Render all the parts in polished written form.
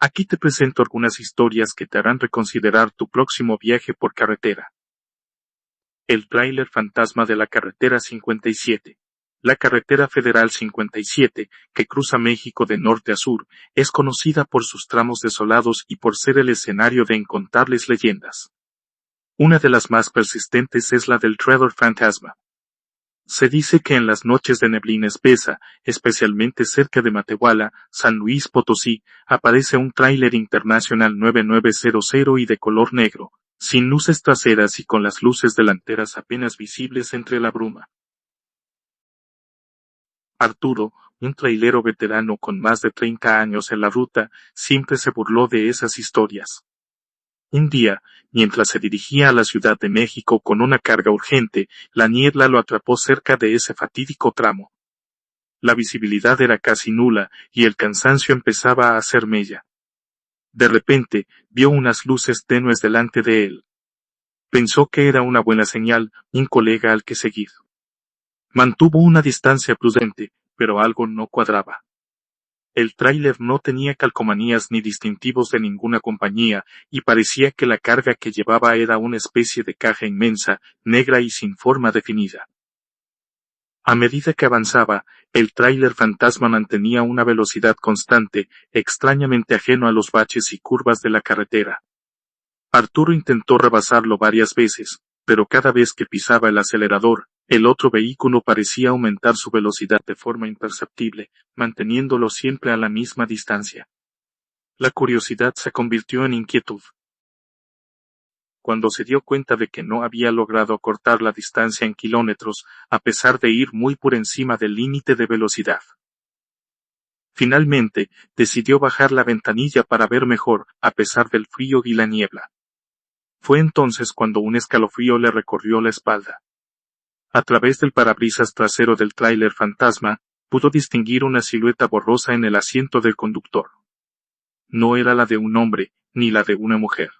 Aquí te presento algunas historias que te harán reconsiderar tu próximo viaje por carretera. El tráiler fantasma de la carretera 57. La carretera federal 57, que cruza México de norte a sur, es conocida por sus tramos desolados y por ser el escenario de incontables leyendas. Una de las más persistentes es la del tráiler fantasma. Se dice que en las noches de neblina espesa, especialmente cerca de Matehuala, San Luis Potosí, aparece un tráiler International 9900 y de color negro, sin luces traseras y con las luces delanteras apenas visibles entre la bruma. Arturo, un trailero veterano con más de 30 años en la ruta, siempre se burló de esas historias. Un día, mientras se dirigía a la Ciudad de México con una carga urgente, la niebla lo atrapó cerca de ese fatídico tramo. La visibilidad era casi nula y el cansancio empezaba a hacer mella. De repente, vio unas luces tenues delante de él. Pensó que era una buena señal, un colega al que seguir. Mantuvo una distancia prudente, pero algo no cuadraba. El tráiler no tenía calcomanías ni distintivos de ninguna compañía, y parecía que la carga que llevaba era una especie de caja inmensa, negra y sin forma definida. A medida que avanzaba, el tráiler fantasma mantenía una velocidad constante, extrañamente ajeno a los baches y curvas de la carretera. Arturo intentó rebasarlo varias veces, pero cada vez que pisaba el acelerador, el otro vehículo parecía aumentar su velocidad de forma imperceptible, manteniéndolo siempre a la misma distancia. La curiosidad se convirtió en inquietud. Cuando se dio cuenta de que no había logrado acortar la distancia en kilómetros, a pesar de ir muy por encima del límite de velocidad. Finalmente, decidió bajar la ventanilla para ver mejor, a pesar del frío y la niebla. Fue entonces cuando un escalofrío le recorrió la espalda. A través del parabrisas trasero del tráiler fantasma, pudo distinguir una silueta borrosa en el asiento del conductor. No era la de un hombre, ni la de una mujer.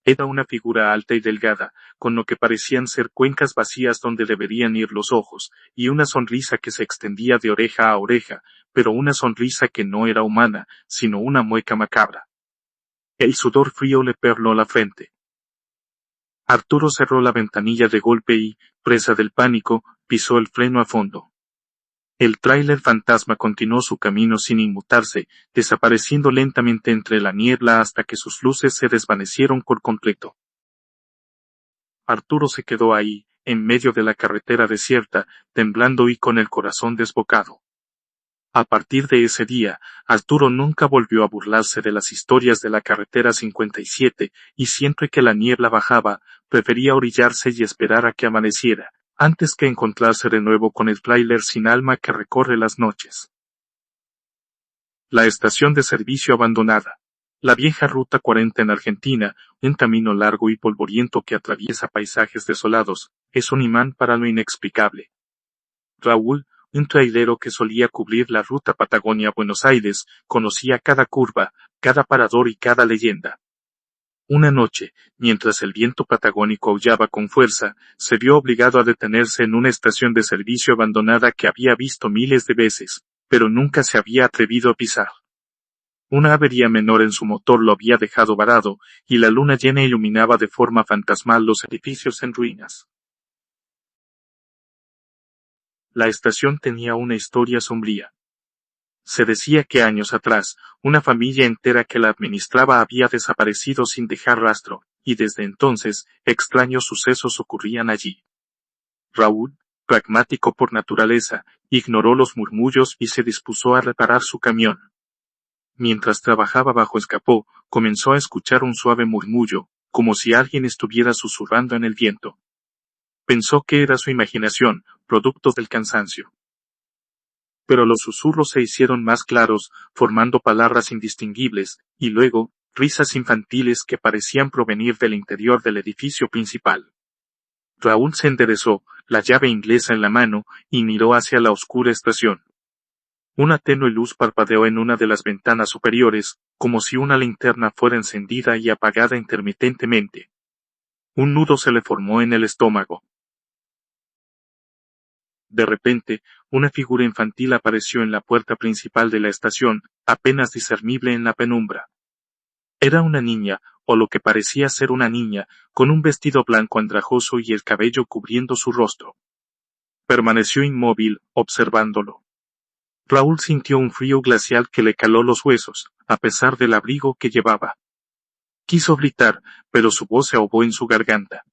Era una figura alta y delgada, con lo que parecían ser cuencas vacías donde deberían ir los ojos, y una sonrisa que se extendía de oreja a oreja, pero una sonrisa que no era humana, sino una mueca macabra. El sudor frío le perló la frente. Arturo cerró la ventanilla de golpe y, presa del pánico, pisó el freno a fondo. El tráiler fantasma continuó su camino sin inmutarse, desapareciendo lentamente entre la niebla hasta que sus luces se desvanecieron por completo. Arturo se quedó ahí, en medio de la carretera desierta, temblando y con el corazón desbocado. A partir de ese día, Arturo nunca volvió a burlarse de las historias de la carretera 57, y siempre que la niebla bajaba, prefería orillarse y esperar a que amaneciera, antes que encontrarse de nuevo con el tráiler sin alma que recorre las noches. La estación de servicio abandonada. La vieja Ruta 40 en Argentina, un camino largo y polvoriento que atraviesa paisajes desolados, es un imán para lo inexplicable. Raúl, un trailero que solía cubrir la ruta Patagonia-Buenos Aires, conocía cada curva, cada parador y cada leyenda. Una noche, mientras el viento patagónico aullaba con fuerza, se vio obligado a detenerse en una estación de servicio abandonada que había visto miles de veces, pero nunca se había atrevido a pisar. Una avería menor en su motor lo había dejado varado, y la luna llena iluminaba de forma fantasmal los edificios en ruinas. La estación tenía una historia sombría. Se decía que años atrás, una familia entera que la administraba había desaparecido sin dejar rastro, y desde entonces, extraños sucesos ocurrían allí. Raúl, pragmático por naturaleza, ignoró los murmullos y se dispuso a reparar su camión. Mientras trabajaba bajo el capó, comenzó a escuchar un suave murmullo, como si alguien estuviera susurrando en el viento. Pensó que era su imaginación, producto del cansancio. Pero los susurros se hicieron más claros, formando palabras indistinguibles, y luego, risas infantiles que parecían provenir del interior del edificio principal. Raúl se enderezó, la llave inglesa en la mano, y miró hacia la oscura estación. Una tenue luz parpadeó en una de las ventanas superiores, como si una linterna fuera encendida y apagada intermitentemente. Un nudo se le formó en el estómago. De repente, una figura infantil apareció en la puerta principal de la estación, apenas discernible en la penumbra. Era una niña, o lo que parecía ser una niña, con un vestido blanco andrajoso y el cabello cubriendo su rostro. Permaneció inmóvil, observándolo. Raúl sintió un frío glacial que le caló los huesos, a pesar del abrigo que llevaba. Quiso gritar, pero su voz se ahogó en su garganta.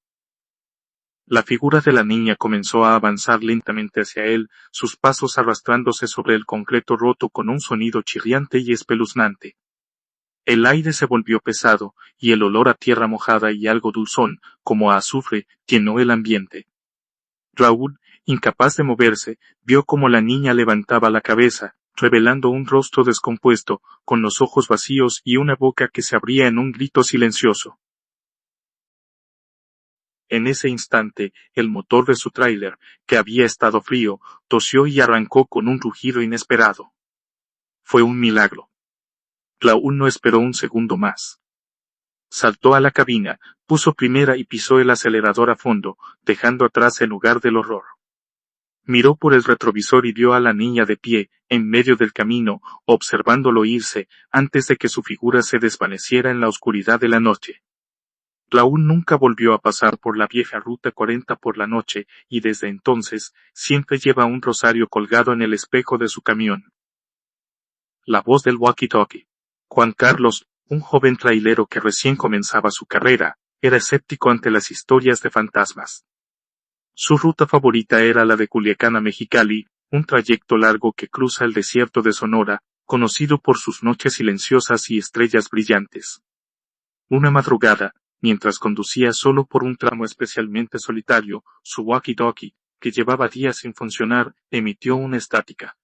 La figura de la niña comenzó a avanzar lentamente hacia él, sus pasos arrastrándose sobre el concreto roto con un sonido chirriante y espeluznante. El aire se volvió pesado, y el olor a tierra mojada y algo dulzón, como a azufre, llenó el ambiente. Raúl, incapaz de moverse, vio cómo la niña levantaba la cabeza, revelando un rostro descompuesto, con los ojos vacíos y una boca que se abría en un grito silencioso. En ese instante, el motor de su tráiler, que había estado frío, tosió y arrancó con un rugido inesperado. Fue un milagro. Raúl no esperó un segundo más. Saltó a la cabina, puso primera y pisó el acelerador a fondo, dejando atrás el lugar del horror. Miró por el retrovisor y vio a la niña de pie, en medio del camino, observándolo irse, antes de que su figura se desvaneciera en la oscuridad de la noche. Raúl nunca volvió a pasar por la vieja Ruta 40 por la noche, y desde entonces, siempre lleva un rosario colgado en el espejo de su camión. La voz del walkie-talkie. Juan Carlos, un joven trailero que recién comenzaba su carrera, era escéptico ante las historias de fantasmas. Su ruta favorita era la de Culiacán a Mexicali, un trayecto largo que cruza el desierto de Sonora, conocido por sus noches silenciosas y estrellas brillantes. Una madrugada, mientras conducía solo por un tramo especialmente solitario, su walkie-talkie, que llevaba días sin funcionar, emitió una estática.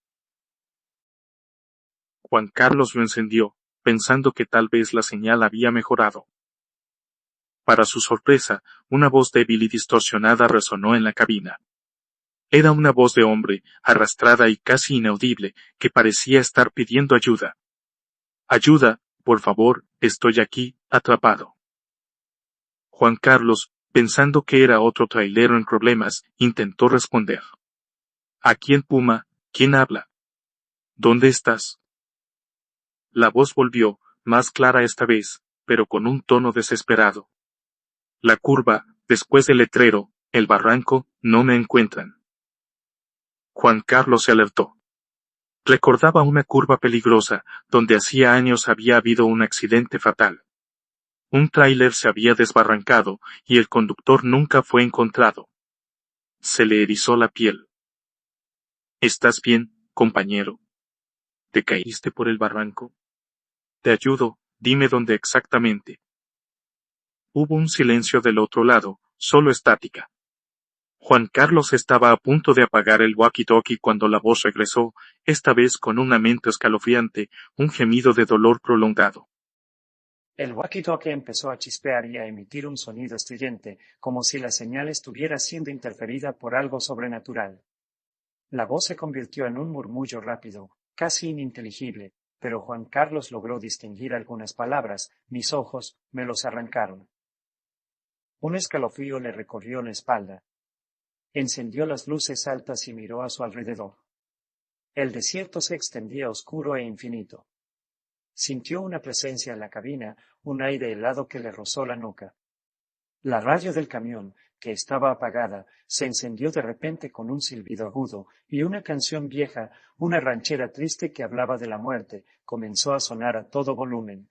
Juan Carlos lo encendió, pensando que tal vez la señal había mejorado. Para su sorpresa, una voz débil y distorsionada resonó en la cabina. Era una voz de hombre, arrastrada y casi inaudible, que parecía estar pidiendo ayuda. Ayuda, por favor, estoy aquí, atrapado. Juan Carlos, pensando que era otro trailero en problemas, intentó responder. Aquí en Puma, ¿quién habla? ¿Dónde estás? La voz volvió, más clara esta vez, pero con un tono desesperado. La curva, después del letrero, el barranco, no me encuentran. Juan Carlos se alertó. Recordaba una curva peligrosa, donde hacía años había habido un accidente fatal. Un tráiler se había desbarrancado, y el conductor nunca fue encontrado. Se le erizó la piel. ¿Estás bien, compañero? ¿Te caíste por el barranco? Te ayudo, dime dónde exactamente. Hubo un silencio del otro lado, solo estática. Juan Carlos estaba a punto de apagar el walkie-talkie cuando la voz regresó, esta vez con un lamento escalofriante, un gemido de dolor prolongado. El walkie-talkie empezó a chispear y a emitir un sonido estridente, como si la señal estuviera siendo interferida por algo sobrenatural. La voz se convirtió en un murmullo rápido, casi ininteligible, pero Juan Carlos logró distinguir algunas palabras. Mis ojos me los arrancaron. Un escalofrío le recorrió la espalda. Encendió las luces altas y miró a su alrededor. El desierto se extendía oscuro e infinito. Sintió una presencia en la cabina, un aire helado que le rozó la nuca. La radio del camión, que estaba apagada, se encendió de repente con un silbido agudo, y una canción vieja, una ranchera triste que hablaba de la muerte, comenzó a sonar a todo volumen.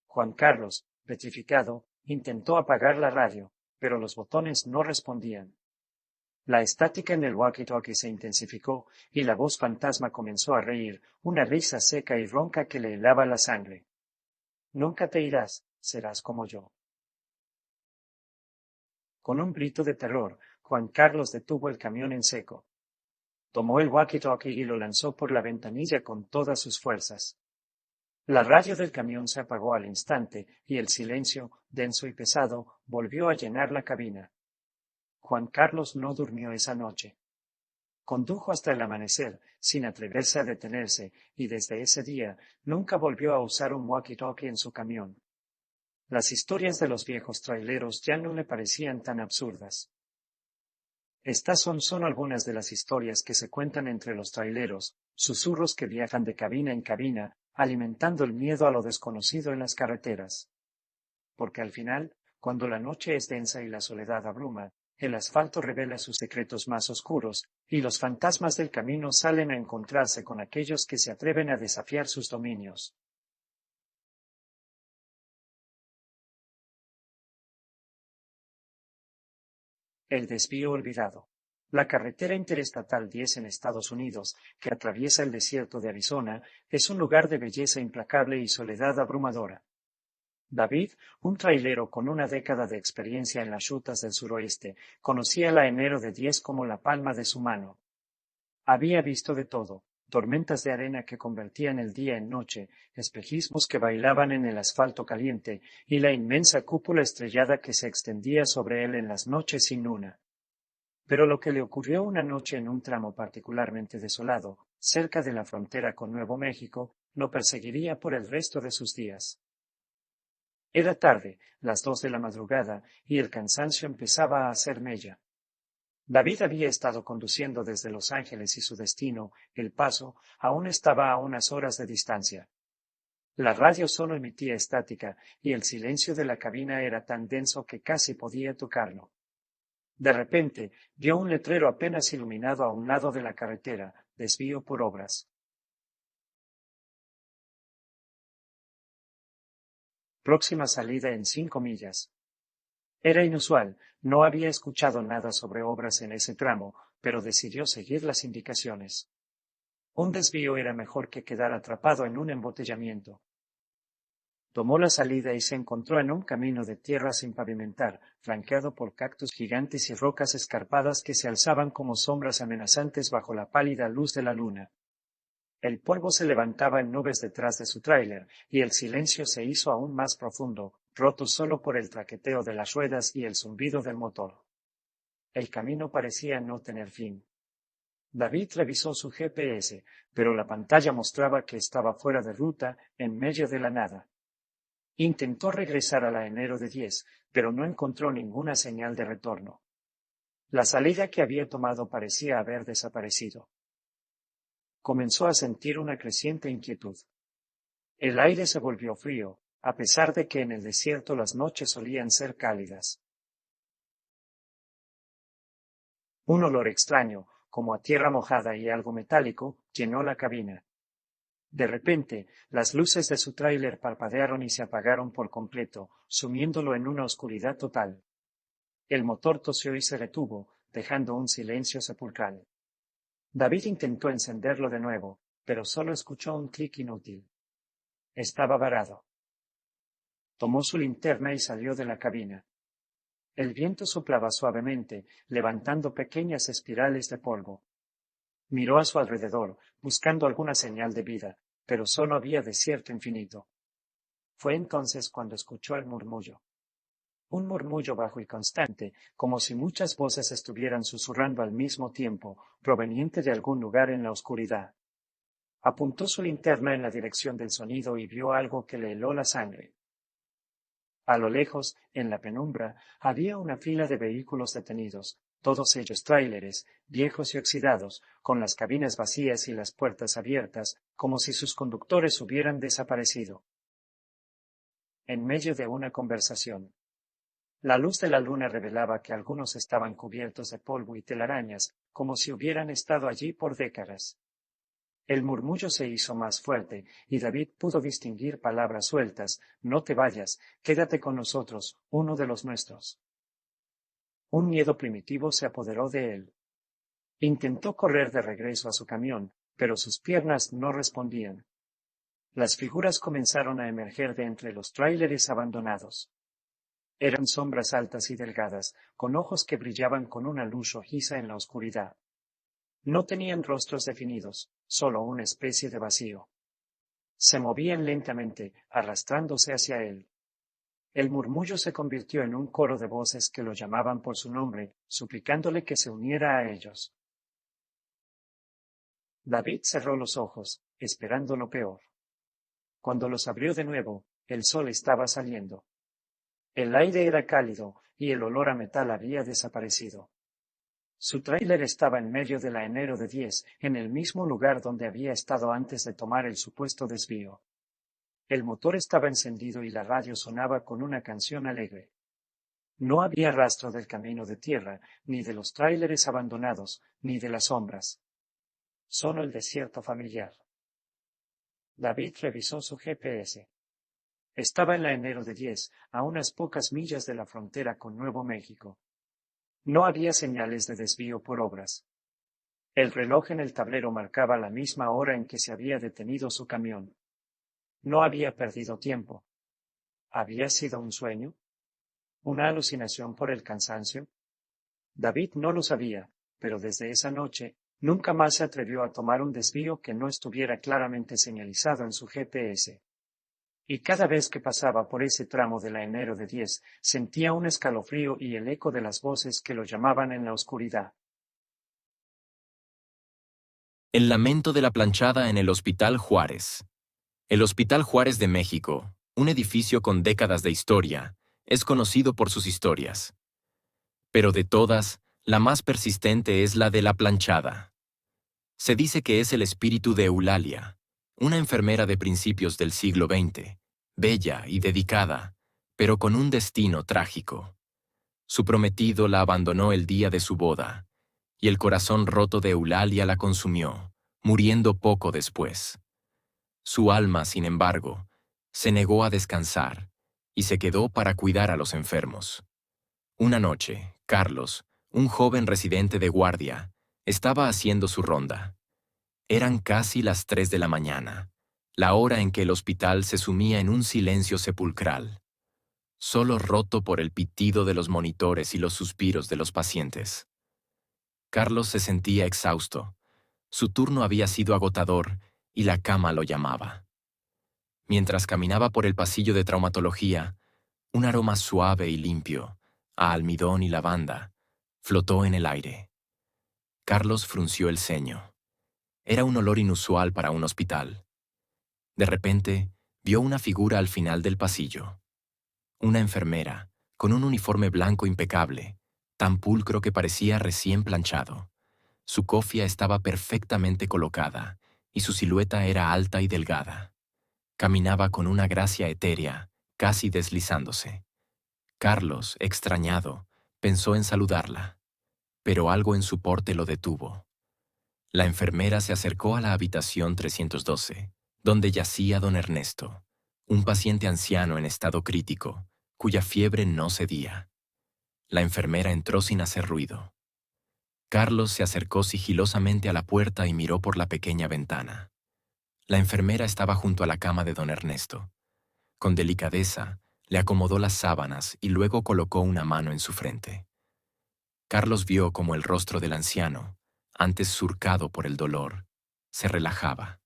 Juan Carlos, petrificado, intentó apagar la radio, pero los botones no respondían. La estática en el walkie-talkie se intensificó, y la voz fantasma comenzó a reír, una risa seca y ronca que le helaba la sangre. Nunca te irás, serás como yo. Con un grito de terror, Juan Carlos detuvo el camión en seco. Tomó el walkie-talkie y lo lanzó por la ventanilla con todas sus fuerzas. La radio del camión se apagó al instante, y el silencio, denso y pesado, volvió a llenar la cabina. Juan Carlos no durmió esa noche. Condujo hasta el amanecer, sin atreverse a detenerse, y desde ese día nunca volvió a usar un walkie-talkie en su camión. Las historias de los viejos traileros ya no le parecían tan absurdas. Estas son algunas de las historias que se cuentan entre los traileros, susurros que viajan de cabina en cabina, alimentando el miedo a lo desconocido en las carreteras. Porque al final, cuando la noche es densa y la soledad abruma, el asfalto revela sus secretos más oscuros, y los fantasmas del camino salen a encontrarse con aquellos que se atreven a desafiar sus dominios. El desvío olvidado. La carretera interestatal 10 en Estados Unidos, que atraviesa el desierto de Arizona, es un lugar de belleza implacable y soledad abrumadora. David, un trailero con una década de experiencia en las rutas del suroeste, conocía la enero de 10 como la palma de su mano. Había visto de todo: tormentas de arena que convertían el día en noche, espejismos que bailaban en el asfalto caliente, y la inmensa cúpula estrellada que se extendía sobre él en las noches sin luna. Pero lo que le ocurrió una noche en un tramo particularmente desolado, cerca de la frontera con Nuevo México, lo perseguiría por el resto de sus días. Era tarde, las 2 de la madrugada, y el cansancio empezaba a hacer mella. David había estado conduciendo desde Los Ángeles y su destino, El Paso, aún estaba a unas horas de distancia. La radio solo emitía estática, y el silencio de la cabina era tan denso que casi podía tocarlo. De repente, vio un letrero apenas iluminado a un lado de la carretera: desvío por obras. Próxima salida en 5 millas. Era inusual, no había escuchado nada sobre obras en ese tramo, pero decidió seguir las indicaciones. Un desvío era mejor que quedar atrapado en un embotellamiento. Tomó la salida y se encontró en un camino de tierra sin pavimentar, flanqueado por cactus gigantes y rocas escarpadas que se alzaban como sombras amenazantes bajo la pálida luz de la luna. El polvo se levantaba en nubes detrás de su tráiler, y el silencio se hizo aún más profundo, roto solo por el traqueteo de las ruedas y el zumbido del motor. El camino parecía no tener fin. David revisó su GPS, pero la pantalla mostraba que estaba fuera de ruta, en medio de la nada. Intentó regresar a la enero de 10, pero no encontró ninguna señal de retorno. La salida que había tomado parecía haber desaparecido. Comenzó a sentir una creciente inquietud. El aire se volvió frío, a pesar de que en el desierto las noches solían ser cálidas. Un olor extraño, como a tierra mojada y algo metálico, llenó la cabina. De repente, las luces de su tráiler parpadearon y se apagaron por completo, sumiéndolo en una oscuridad total. El motor tosió y se retuvo, dejando un silencio sepulcral. David intentó encenderlo de nuevo, pero solo escuchó un clic inútil. Estaba varado. Tomó su linterna y salió de la cabina. El viento soplaba suavemente, levantando pequeñas espirales de polvo. Miró a su alrededor, buscando alguna señal de vida, pero solo había desierto infinito. Fue entonces cuando escuchó el murmullo. Un murmullo bajo y constante, como si muchas voces estuvieran susurrando al mismo tiempo, proveniente de algún lugar en la oscuridad. Apuntó su linterna en la dirección del sonido y vio algo que le heló la sangre. A lo lejos, en la penumbra, había una fila de vehículos detenidos, todos ellos tráileres, viejos y oxidados, con las cabinas vacías y las puertas abiertas, como si sus conductores hubieran desaparecido. En medio de una conversación. La luz de la luna revelaba que algunos estaban cubiertos de polvo y telarañas, como si hubieran estado allí por décadas. El murmullo se hizo más fuerte, y David pudo distinguir palabras sueltas: no te vayas, quédate con nosotros, uno de los nuestros. Un miedo primitivo se apoderó de él. Intentó correr de regreso a su camión, pero sus piernas no respondían. Las figuras comenzaron a emerger de entre los tráileres abandonados. Eran sombras altas y delgadas, con ojos que brillaban con una luz rojiza en la oscuridad. No tenían rostros definidos, solo una especie de vacío. Se movían lentamente, arrastrándose hacia él. El murmullo se convirtió en un coro de voces que lo llamaban por su nombre, suplicándole que se uniera a ellos. David cerró los ojos, esperando lo peor. Cuando los abrió de nuevo, el sol estaba saliendo. El aire era cálido, y el olor a metal había desaparecido. Su tráiler estaba en medio de la enero de 10, en el mismo lugar donde había estado antes de tomar el supuesto desvío. El motor estaba encendido y la radio sonaba con una canción alegre. No había rastro del camino de tierra, ni de los tráileres abandonados, ni de las sombras. Solo el desierto familiar. David revisó su GPS. Estaba en la enero de 10, a unas pocas millas de la frontera con Nuevo México. No había señales de desvío por obras. El reloj en el tablero marcaba la misma hora en que se había detenido su camión. No había perdido tiempo. ¿Había sido un sueño? ¿Una alucinación por el cansancio? David no lo sabía, pero desde esa noche, nunca más se atrevió a tomar un desvío que no estuviera claramente señalizado en su GPS. Y cada vez que pasaba por ese tramo de la enero de 10, sentía un escalofrío y el eco de las voces que lo llamaban en la oscuridad. El lamento de la planchada en el Hospital Juárez. El Hospital Juárez de México, un edificio con décadas de historia, es conocido por sus historias. Pero de todas, la más persistente es la de la planchada. Se dice que es el espíritu de Eulalia, una enfermera de principios del siglo XX, bella y dedicada, pero con un destino trágico. Su prometido la abandonó el día de su boda, y el corazón roto de Eulalia la consumió, muriendo poco después. Su alma, sin embargo, se negó a descansar y se quedó para cuidar a los enfermos. Una noche, Carlos, un joven residente de guardia, estaba haciendo su ronda. Eran casi las 3 de la mañana, la hora en que el hospital se sumía en un silencio sepulcral, solo roto por el pitido de los monitores y los suspiros de los pacientes. Carlos se sentía exhausto. Su turno había sido agotador y la cama lo llamaba. Mientras caminaba por el pasillo de traumatología, un aroma suave y limpio, a almidón y lavanda, flotó en el aire. Carlos frunció el ceño. Era un olor inusual para un hospital. De repente, vio una figura al final del pasillo. Una enfermera, con un uniforme blanco impecable, tan pulcro que parecía recién planchado. Su cofia estaba perfectamente colocada, y su silueta era alta y delgada. Caminaba con una gracia etérea, casi deslizándose. Carlos, extrañado, pensó en saludarla, pero algo en su porte lo detuvo. La enfermera se acercó a la habitación 312, donde yacía don Ernesto, un paciente anciano en estado crítico, cuya fiebre no cedía. La enfermera entró sin hacer ruido. Carlos se acercó sigilosamente a la puerta y miró por la pequeña ventana. La enfermera estaba junto a la cama de don Ernesto. Con delicadeza, le acomodó las sábanas y luego colocó una mano en su frente. Carlos vio cómo el rostro del anciano, antes surcado por el dolor, se relajaba.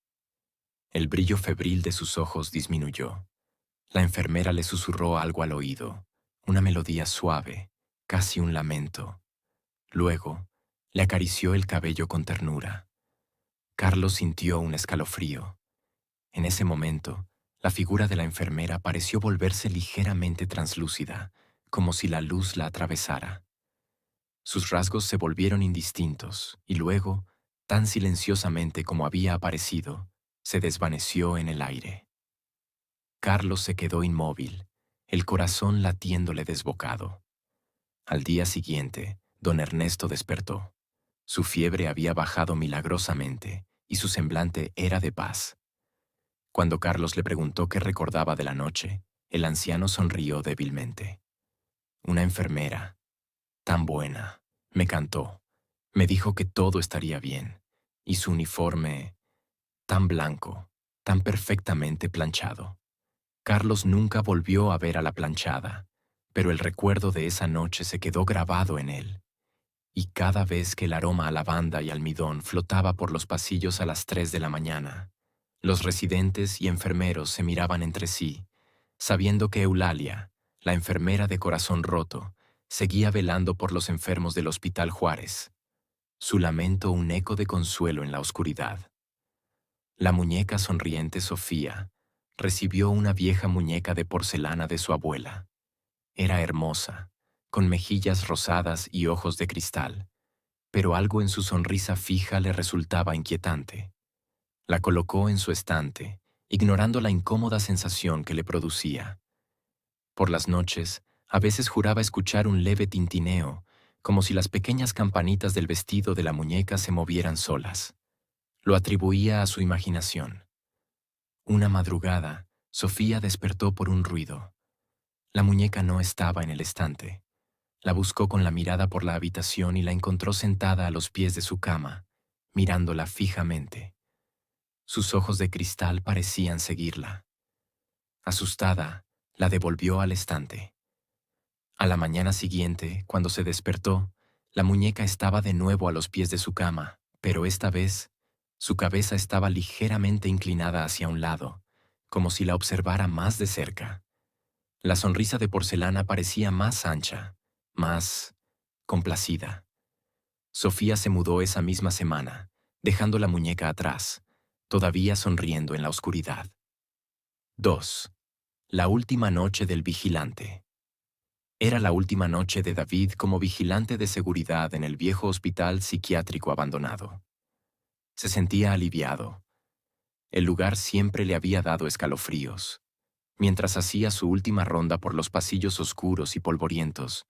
El brillo febril de sus ojos disminuyó. La enfermera le susurró algo al oído, una melodía suave, casi un lamento. Luego, le acarició el cabello con ternura. Carlos sintió un escalofrío. En ese momento, la figura de la enfermera pareció volverse ligeramente translúcida, como si la luz la atravesara. Sus rasgos se volvieron indistintos y luego, tan silenciosamente como había aparecido, se desvaneció en el aire. Carlos se quedó inmóvil, el corazón latiéndole desbocado. Al día siguiente, don Ernesto despertó. Su fiebre había bajado milagrosamente y su semblante era de paz. Cuando Carlos le preguntó qué recordaba de la noche, el anciano sonrió débilmente. Una enfermera, tan buena, me cantó, me dijo que todo estaría bien, y su uniforme, tan blanco, tan perfectamente planchado. Carlos nunca volvió a ver a la planchada, pero el recuerdo de esa noche se quedó grabado en él. Y cada vez que el aroma a lavanda y almidón flotaba por los pasillos a las 3 de la mañana, los residentes y enfermeros se miraban entre sí, sabiendo que Eulalia, la enfermera de corazón roto, seguía velando por los enfermos del Hospital Juárez. Su lamento un eco de consuelo en la oscuridad. La muñeca sonriente Sofía recibió una vieja muñeca de porcelana de su abuela. Era hermosa, con mejillas rosadas y ojos de cristal, pero algo en su sonrisa fija le resultaba inquietante. La colocó en su estante, ignorando la incómoda sensación que le producía. Por las noches, a veces juraba escuchar un leve tintineo, como si las pequeñas campanitas del vestido de la muñeca se movieran solas. Lo atribuía a su imaginación. Una madrugada, Sofía despertó por un ruido. La muñeca no estaba en el estante. La buscó con la mirada por la habitación y la encontró sentada a los pies de su cama, mirándola fijamente. Sus ojos de cristal parecían seguirla. Asustada, la devolvió al estante. A la mañana siguiente, cuando se despertó, la muñeca estaba de nuevo a los pies de su cama, pero esta vez, su cabeza estaba ligeramente inclinada hacia un lado, como si la observara más de cerca. La sonrisa de porcelana parecía más ancha, más complacida. Sofía se mudó esa misma semana, dejando la muñeca atrás, todavía sonriendo en la oscuridad. 2. La última noche del vigilante. Era la última noche de David como vigilante de seguridad en el viejo hospital psiquiátrico abandonado. Se sentía aliviado. El lugar siempre le había dado escalofríos. Mientras hacía su última ronda por los pasillos oscuros y polvorientos,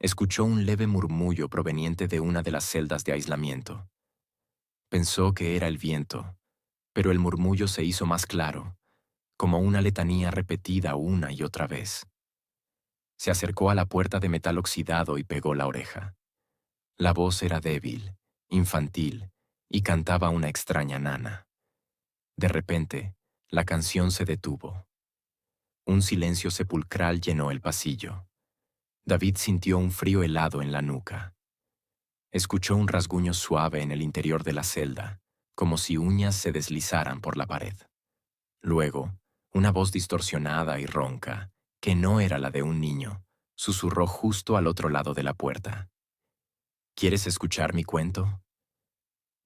escuchó un leve murmullo proveniente de una de las celdas de aislamiento. Pensó que era el viento, pero el murmullo se hizo más claro, como una letanía repetida una y otra vez. Se acercó a la puerta de metal oxidado y pegó la oreja. La voz era débil, infantil, y cantaba una extraña nana. De repente, la canción se detuvo. Un silencio sepulcral llenó el pasillo. David sintió un frío helado en la nuca. Escuchó un rasguño suave en el interior de la celda, como si uñas se deslizaran por la pared. Luego, una voz distorsionada y ronca, que no era la de un niño, susurró justo al otro lado de la puerta. ¿Quieres escuchar mi cuento?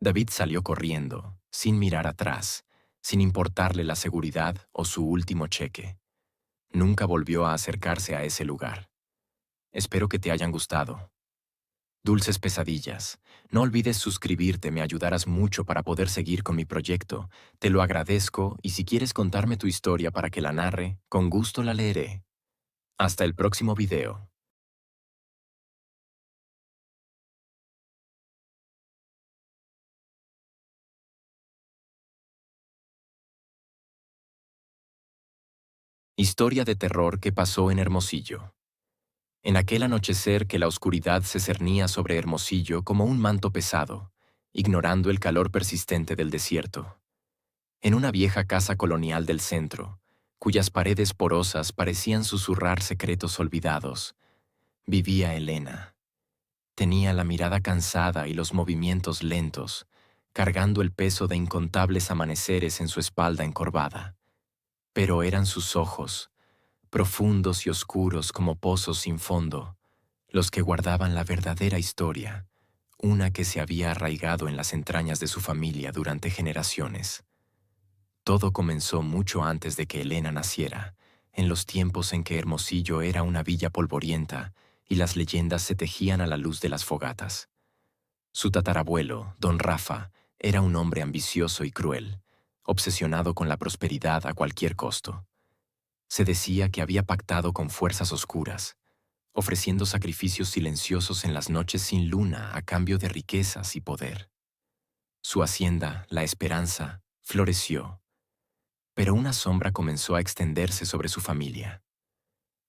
David salió corriendo, sin mirar atrás, sin importarle la seguridad o su último cheque. Nunca volvió a acercarse a ese lugar. Espero que te hayan gustado. Dulces pesadillas. No olvides suscribirte, me ayudarás mucho para poder seguir con mi proyecto. Te lo agradezco y si quieres contarme tu historia para que la narre, con gusto la leeré. Hasta el próximo video. Historia de terror que pasó en Hermosillo. En aquel anochecer que la oscuridad se cernía sobre Hermosillo como un manto pesado, ignorando el calor persistente del desierto. En una vieja casa colonial del centro, cuyas paredes porosas parecían susurrar secretos olvidados, vivía Elena. Tenía la mirada cansada y los movimientos lentos, cargando el peso de incontables amaneceres en su espalda encorvada. Pero eran sus ojos, profundos y oscuros como pozos sin fondo, los que guardaban la verdadera historia, una que se había arraigado en las entrañas de su familia durante generaciones. Todo comenzó mucho antes de que Elena naciera, en los tiempos en que Hermosillo era una villa polvorienta y las leyendas se tejían a la luz de las fogatas. Su tatarabuelo, don Rafa, era un hombre ambicioso y cruel, obsesionado con la prosperidad a cualquier costo. Se decía que había pactado con fuerzas oscuras, ofreciendo sacrificios silenciosos en las noches sin luna a cambio de riquezas y poder. Su hacienda, La Esperanza, floreció, pero una sombra comenzó a extenderse sobre su familia.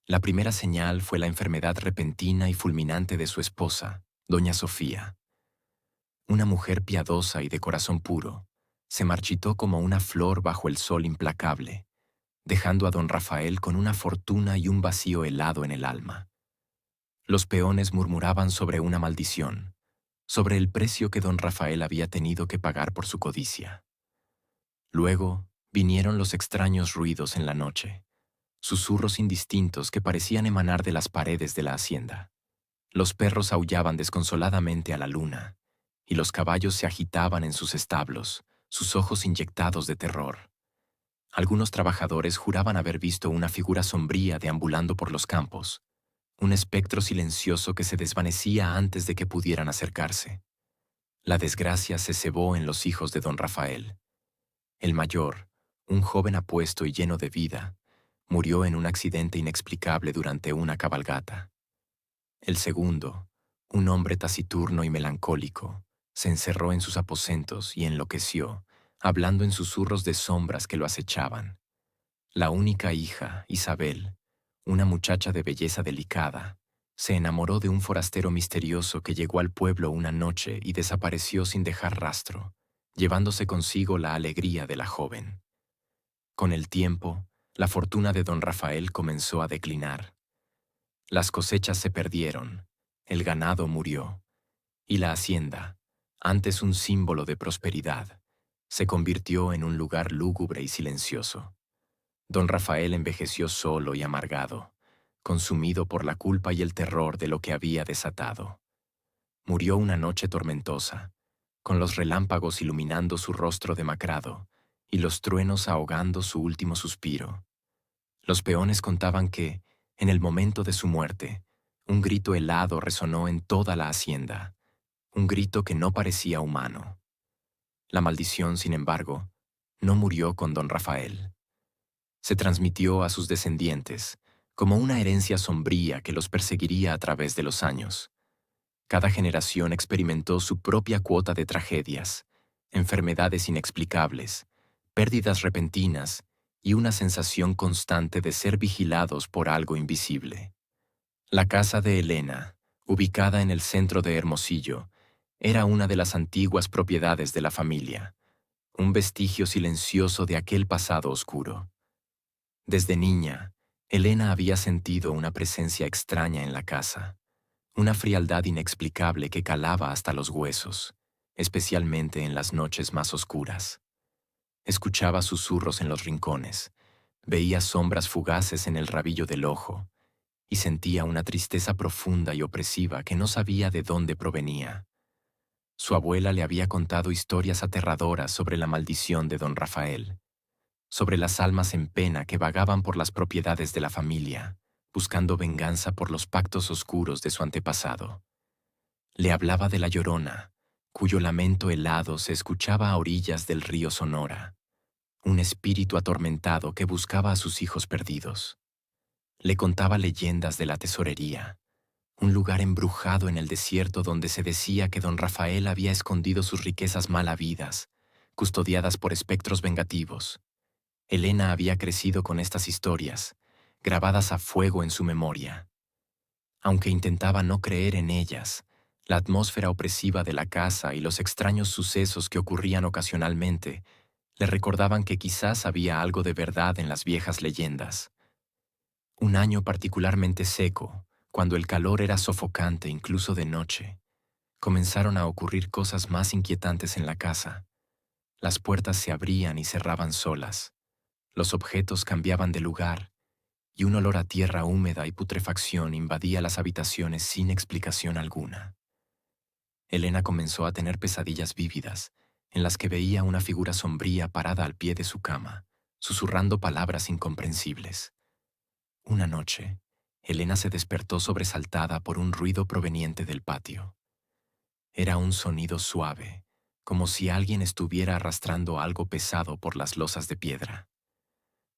La primera señal fue la enfermedad repentina y fulminante de su esposa, doña Sofía. Una mujer piadosa y de corazón puro, se marchitó como una flor bajo el sol implacable, dejando a don Rafael con una fortuna y un vacío helado en el alma. Los peones murmuraban sobre una maldición, sobre el precio que don Rafael había tenido que pagar por su codicia. Luego vinieron los extraños ruidos en la noche, susurros indistintos que parecían emanar de las paredes de la hacienda. Los perros aullaban desconsoladamente a la luna, y los caballos se agitaban en sus establos, sus ojos inyectados de terror. Algunos trabajadores juraban haber visto una figura sombría deambulando por los campos, un espectro silencioso que se desvanecía antes de que pudieran acercarse. La desgracia se cebó en los hijos de don Rafael. El mayor, un joven apuesto y lleno de vida, murió en un accidente inexplicable durante una cabalgata. El segundo, un hombre taciturno y melancólico, se encerró en sus aposentos y enloqueció, hablando en susurros de sombras que lo acechaban. La única hija, Isabel, una muchacha de belleza delicada, se enamoró de un forastero misterioso que llegó al pueblo una noche y desapareció sin dejar rastro, llevándose consigo la alegría de la joven. Con el tiempo, la fortuna de don Rafael comenzó a declinar. Las cosechas se perdieron, el ganado murió, y la hacienda, antes un símbolo de prosperidad, se convirtió en un lugar lúgubre y silencioso. Don Rafael envejeció solo y amargado, consumido por la culpa y el terror de lo que había desatado. Murió una noche tormentosa, con los relámpagos iluminando su rostro demacrado y los truenos ahogando su último suspiro. Los peones contaban que, en el momento de su muerte, un grito helado resonó en toda la hacienda, un grito que no parecía humano. La maldición, sin embargo, no murió con don Rafael. Se transmitió a sus descendientes, como una herencia sombría que los perseguiría a través de los años. Cada generación experimentó su propia cuota de tragedias, enfermedades inexplicables, pérdidas repentinas y una sensación constante de ser vigilados por algo invisible. La casa de Elena, ubicada en el centro de Hermosillo, era una de las antiguas propiedades de la familia, un vestigio silencioso de aquel pasado oscuro. Desde niña, Elena había sentido una presencia extraña en la casa, una frialdad inexplicable que calaba hasta los huesos, especialmente en las noches más oscuras. Escuchaba susurros en los rincones, veía sombras fugaces en el rabillo del ojo, y sentía una tristeza profunda y opresiva que no sabía de dónde provenía. Su abuela le había contado historias aterradoras sobre la maldición de don Rafael, sobre las almas en pena que vagaban por las propiedades de la familia, buscando venganza por los pactos oscuros de su antepasado. Le hablaba de la Llorona, cuyo lamento helado se escuchaba a orillas del río Sonora, un espíritu atormentado que buscaba a sus hijos perdidos. Le contaba leyendas de la tesorería, un lugar embrujado en el desierto donde se decía que don Rafael había escondido sus riquezas mal habidas, custodiadas por espectros vengativos. Elena había crecido con estas historias, grabadas a fuego en su memoria. Aunque intentaba no creer en ellas, la atmósfera opresiva de la casa y los extraños sucesos que ocurrían ocasionalmente le recordaban que quizás había algo de verdad en las viejas leyendas. Un año particularmente seco, cuando el calor era sofocante incluso de noche, comenzaron a ocurrir cosas más inquietantes en la casa. Las puertas se abrían y cerraban solas. Los objetos cambiaban de lugar, y un olor a tierra húmeda y putrefacción invadía las habitaciones sin explicación alguna. Elena comenzó a tener pesadillas vívidas, en las que veía una figura sombría parada al pie de su cama, susurrando palabras incomprensibles. Una noche, Elena se despertó sobresaltada por un ruido proveniente del patio. Era un sonido suave, como si alguien estuviera arrastrando algo pesado por las losas de piedra.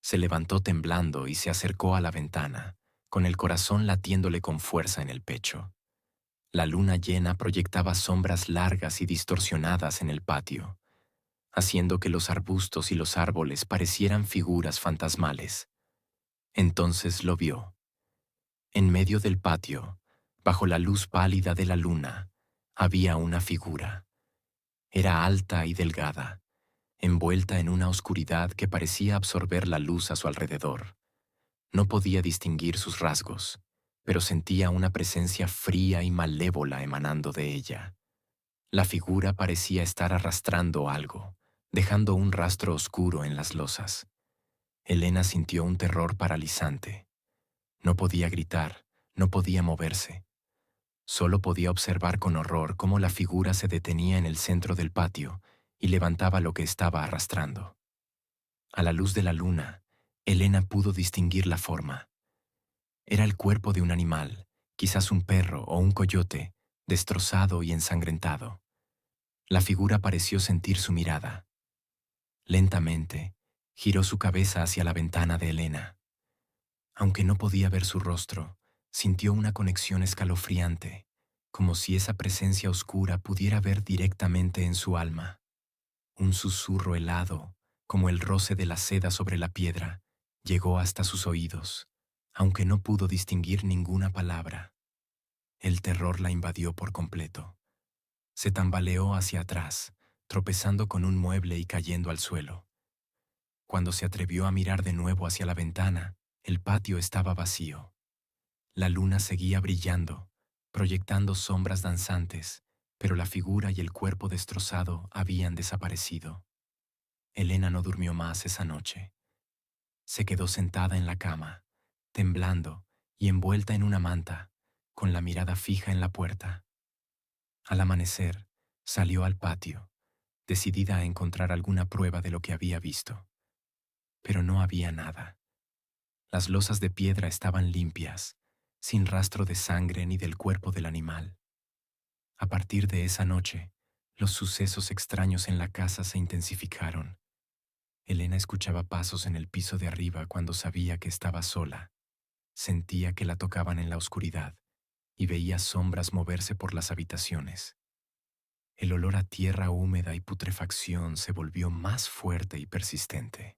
Se levantó temblando y se acercó a la ventana, con el corazón latiéndole con fuerza en el pecho. La luna llena proyectaba sombras largas y distorsionadas en el patio, haciendo que los arbustos y los árboles parecieran figuras fantasmales. Entonces lo vio. En medio del patio, bajo la luz pálida de la luna, había una figura. Era alta y delgada, envuelta en una oscuridad que parecía absorber la luz a su alrededor. No podía distinguir sus rasgos, pero sentía una presencia fría y malévola emanando de ella. La figura parecía estar arrastrando algo, dejando un rastro oscuro en las losas. Elena sintió un terror paralizante. No podía gritar, no podía moverse. Solo podía observar con horror cómo la figura se detenía en el centro del patio y levantaba lo que estaba arrastrando. A la luz de la luna, Elena pudo distinguir la forma. Era el cuerpo de un animal, quizás un perro o un coyote, destrozado y ensangrentado. La figura pareció sentir su mirada. Lentamente, giró su cabeza hacia la ventana de Elena. Aunque no podía ver su rostro, sintió una conexión escalofriante, como si esa presencia oscura pudiera ver directamente en su alma. Un susurro helado, como el roce de la seda sobre la piedra, llegó hasta sus oídos, aunque no pudo distinguir ninguna palabra. El terror la invadió por completo. Se tambaleó hacia atrás, tropezando con un mueble y cayendo al suelo. Cuando se atrevió a mirar de nuevo hacia la ventana, el patio estaba vacío. La luna seguía brillando, proyectando sombras danzantes, pero la figura y el cuerpo destrozado habían desaparecido. Elena no durmió más esa noche. Se quedó sentada en la cama, temblando y envuelta en una manta, con la mirada fija en la puerta. Al amanecer, salió al patio, decidida a encontrar alguna prueba de lo que había visto. Pero no había nada. Las losas de piedra estaban limpias, sin rastro de sangre ni del cuerpo del animal. A partir de esa noche, los sucesos extraños en la casa se intensificaron. Elena escuchaba pasos en el piso de arriba cuando sabía que estaba sola. Sentía que la tocaban en la oscuridad y veía sombras moverse por las habitaciones. El olor a tierra húmeda y putrefacción se volvió más fuerte y persistente.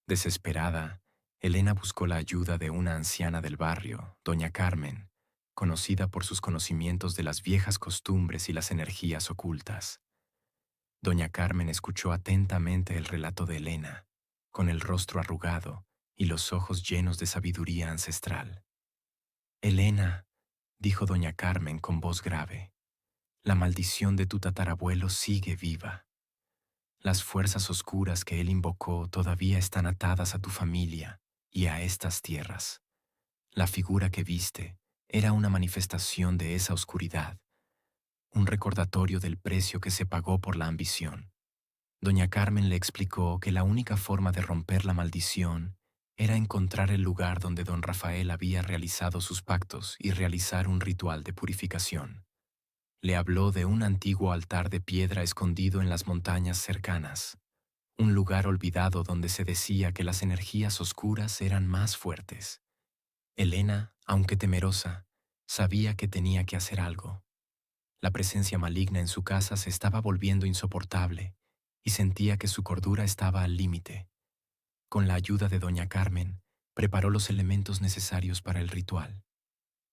Desesperada, Elena buscó la ayuda de una anciana del barrio, doña Carmen, conocida por sus conocimientos de las viejas costumbres y las energías ocultas. Doña Carmen escuchó atentamente el relato de Elena, con el rostro arrugado y los ojos llenos de sabiduría ancestral. «Elena», dijo doña Carmen con voz grave, «la maldición de tu tatarabuelo sigue viva. Las fuerzas oscuras que él invocó todavía están atadas a tu familia y a estas tierras. La figura que viste era una manifestación de esa oscuridad, un recordatorio del precio que se pagó por la ambición». Doña Carmen le explicó que la única forma de romper la maldición era encontrar el lugar donde don Rafael había realizado sus pactos y realizar un ritual de purificación. Le habló de un antiguo altar de piedra escondido en las montañas cercanas, un lugar olvidado donde se decía que las energías oscuras eran más fuertes. Elena, aunque temerosa, sabía que tenía que hacer algo. La presencia maligna en su casa se estaba volviendo insoportable y sentía que su cordura estaba al límite. Con la ayuda de doña Carmen, preparó los elementos necesarios para el ritual: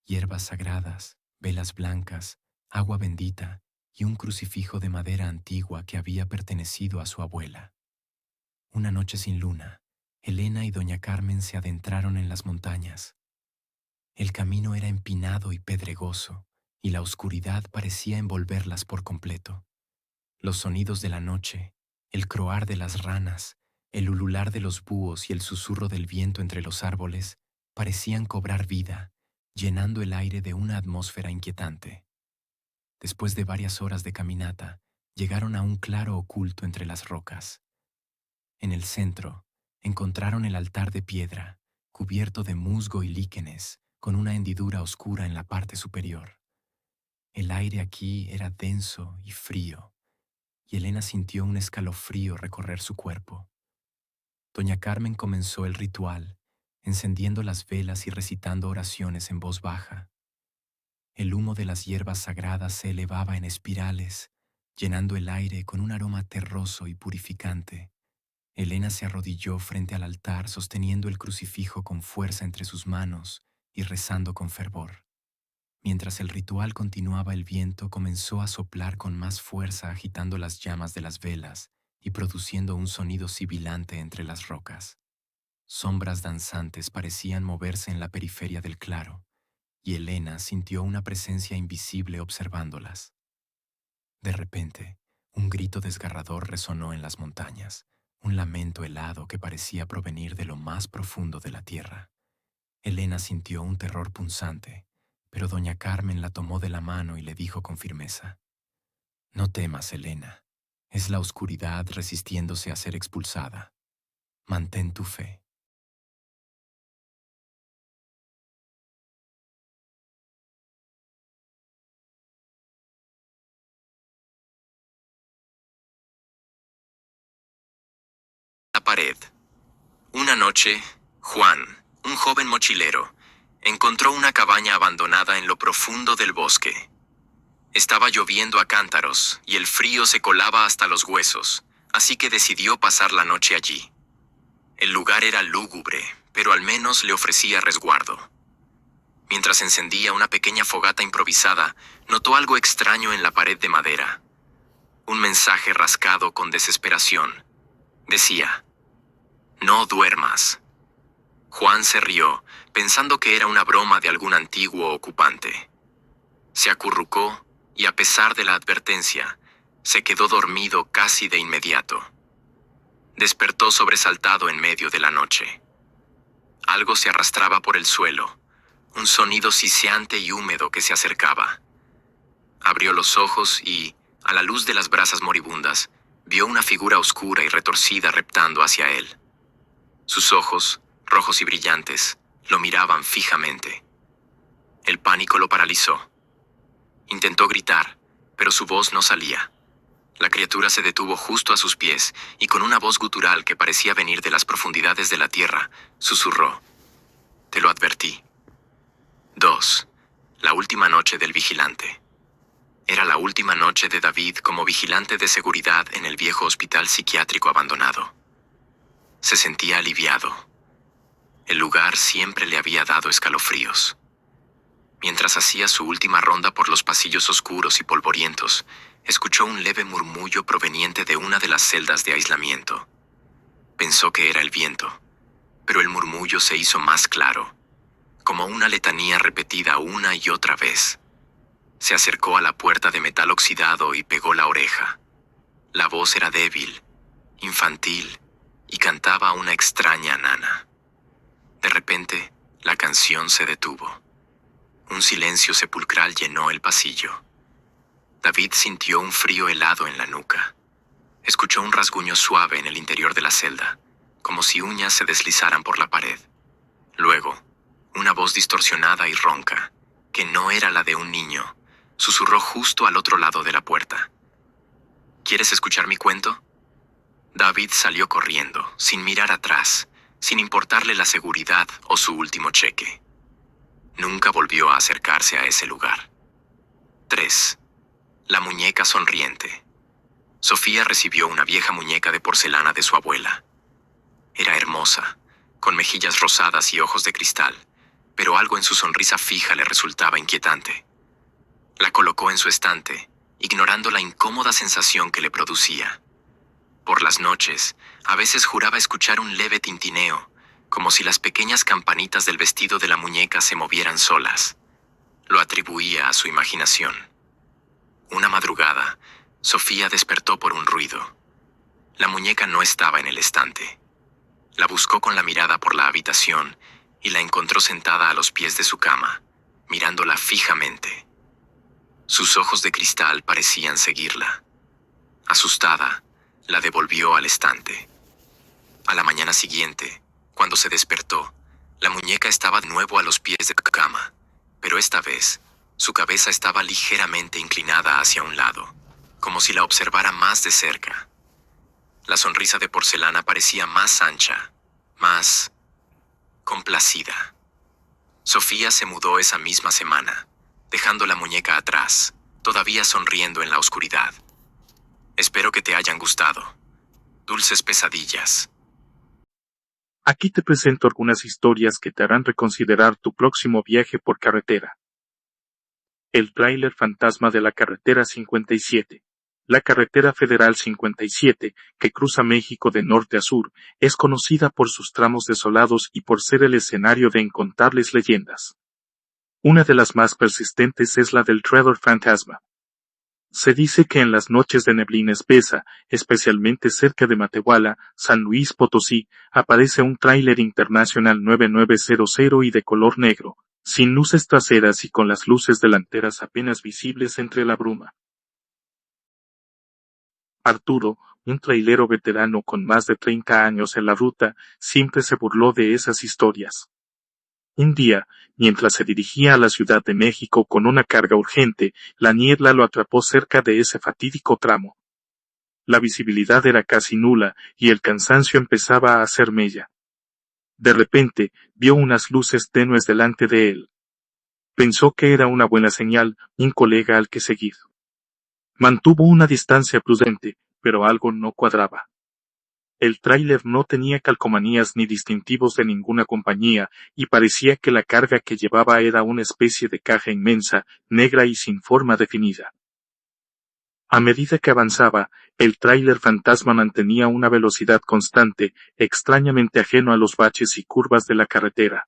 hierbas sagradas, velas blancas, agua bendita y un crucifijo de madera antigua que había pertenecido a su abuela. Una noche sin luna, Elena y doña Carmen se adentraron en las montañas. El camino era empinado y pedregoso, y la oscuridad parecía envolverlas por completo. Los sonidos de la noche, el croar de las ranas, el ulular de los búhos y el susurro del viento entre los árboles parecían cobrar vida, llenando el aire de una atmósfera inquietante. Después de varias horas de caminata, llegaron a un claro oculto entre las rocas. En el centro, encontraron el altar de piedra, cubierto de musgo y líquenes, con una hendidura oscura en la parte superior. El aire aquí era denso y frío, y Elena sintió un escalofrío recorrer su cuerpo. Doña Carmen comenzó el ritual, encendiendo las velas y recitando oraciones en voz baja. El humo de las hierbas sagradas se elevaba en espirales, llenando el aire con un aroma terroso y purificante. Elena se arrodilló frente al altar sosteniendo el crucifijo con fuerza entre sus manos y rezando con fervor. Mientras el ritual continuaba, el viento comenzó a soplar con más fuerza, agitando las llamas de las velas y produciendo un sonido sibilante entre las rocas. Sombras danzantes parecían moverse en la periferia del claro, y Elena sintió una presencia invisible observándolas. De repente, un grito desgarrador resonó en las montañas, un lamento helado que parecía provenir de lo más profundo de la tierra. Elena sintió un terror punzante, pero doña Carmen la tomó de la mano y le dijo con firmeza: «No temas, Elena. Es la oscuridad resistiéndose a ser expulsada. Mantén tu fe». pared. Una noche, Juan, un joven mochilero, encontró una cabaña abandonada en lo profundo del bosque. Estaba lloviendo a cántaros y el frío se colaba hasta los huesos, así que decidió pasar la noche allí. El lugar era lúgubre, pero al menos le ofrecía resguardo. Mientras encendía una pequeña fogata improvisada, notó algo extraño en la pared de madera. Un mensaje rascado con desesperación. Decía: «No duermas». Juan se rió, pensando que era una broma de algún antiguo ocupante. Se acurrucó y, a pesar de la advertencia, se quedó dormido casi de inmediato. Despertó sobresaltado en medio de la noche. Algo se arrastraba por el suelo, un sonido siseante y húmedo que se acercaba. Abrió los ojos y, a la luz de las brasas moribundas, vio una figura oscura y retorcida reptando hacia él. Sus ojos, rojos y brillantes, lo miraban fijamente. El pánico lo paralizó. Intentó gritar, pero su voz no salía. La criatura se detuvo justo a sus pies y con una voz gutural que parecía venir de las profundidades de la tierra, susurró: «Te lo advertí». 2. La última noche del vigilante. Era la última noche de David como vigilante de seguridad en el viejo hospital psiquiátrico abandonado. Se sentía aliviado. El lugar siempre le había dado escalofríos. Mientras hacía su última ronda por los pasillos oscuros y polvorientos, escuchó un leve murmullo proveniente de una de las celdas de aislamiento. Pensó que era el viento, pero el murmullo se hizo más claro, como una letanía repetida una y otra vez. Se acercó a la puerta de metal oxidado y pegó la oreja. La voz era débil, infantil, y cantaba una extraña nana. De repente, la canción se detuvo. Un silencio sepulcral llenó el pasillo. David sintió un frío helado en la nuca. Escuchó un rasguño suave en el interior de la celda, como si uñas se deslizaran por la pared. Luego, una voz distorsionada y ronca, que no era la de un niño, susurró justo al otro lado de la puerta. ¿Quieres escuchar mi cuento? David salió corriendo, sin mirar atrás, sin importarle la seguridad o su último cheque. Nunca volvió a acercarse a ese lugar. 3. La muñeca sonriente. Sofía recibió una vieja muñeca de porcelana de su abuela. Era hermosa, con mejillas rosadas y ojos de cristal, pero algo en su sonrisa fija le resultaba inquietante. La colocó en su estante, ignorando la incómoda sensación que le producía. Por las noches, a veces juraba escuchar un leve tintineo, como si las pequeñas campanitas del vestido de la muñeca se movieran solas. Lo atribuía a su imaginación. Una madrugada, Sofía despertó por un ruido. La muñeca no estaba en el estante. La buscó con la mirada por la habitación y la encontró sentada a los pies de su cama, mirándola fijamente. Sus ojos de cristal parecían seguirla. Asustada, la devolvió al estante. A la mañana siguiente, cuando se despertó, la muñeca estaba de nuevo a los pies de la cama, pero esta vez, su cabeza estaba ligeramente inclinada hacia un lado, como si la observara más de cerca. La sonrisa de porcelana parecía más ancha, más complacida. Sofía se mudó esa misma semana, dejando la muñeca atrás, todavía sonriendo en la oscuridad. Espero que te hayan gustado. Dulces pesadillas. Aquí te presento algunas historias que te harán reconsiderar tu próximo viaje por carretera. El tráiler fantasma de la carretera 57. La carretera federal 57, que cruza México de norte a sur, es conocida por sus tramos desolados y por ser el escenario de incontables leyendas. Una de las más persistentes es la del tráiler fantasma. Se dice que en las noches de neblina espesa, especialmente cerca de Matehuala, San Luis Potosí, aparece un tráiler International 9900 y de color negro, sin luces traseras y con las luces delanteras apenas visibles entre la bruma. Arturo, un trailero veterano con más de 30 años en la ruta, siempre se burló de esas historias. Un día, mientras se dirigía a la Ciudad de México con una carga urgente, la niebla lo atrapó cerca de ese fatídico tramo. La visibilidad era casi nula y el cansancio empezaba a hacer mella. De repente, vio unas luces tenues delante de él. Pensó que era una buena señal, un colega al que seguir. Mantuvo una distancia prudente, pero algo no cuadraba. El tráiler no tenía calcomanías ni distintivos de ninguna compañía, y parecía que la carga que llevaba era una especie de caja inmensa, negra y sin forma definida. A medida que avanzaba, el tráiler fantasma mantenía una velocidad constante, extrañamente ajeno a los baches y curvas de la carretera.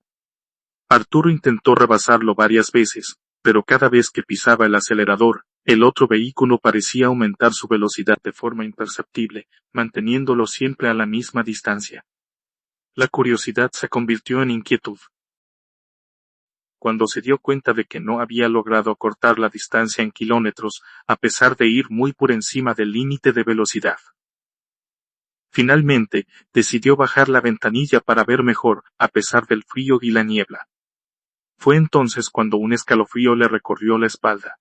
Arturo intentó rebasarlo varias veces, pero cada vez que pisaba el acelerador, el otro vehículo parecía aumentar su velocidad de forma imperceptible, manteniéndolo siempre a la misma distancia. La curiosidad se convirtió en inquietud. Cuando se dio cuenta de que no había logrado acortar la distancia en kilómetros, a pesar de ir muy por encima del límite de velocidad. Finalmente, decidió bajar la ventanilla para ver mejor, a pesar del frío y la niebla. Fue entonces cuando un escalofrío le recorrió la espalda.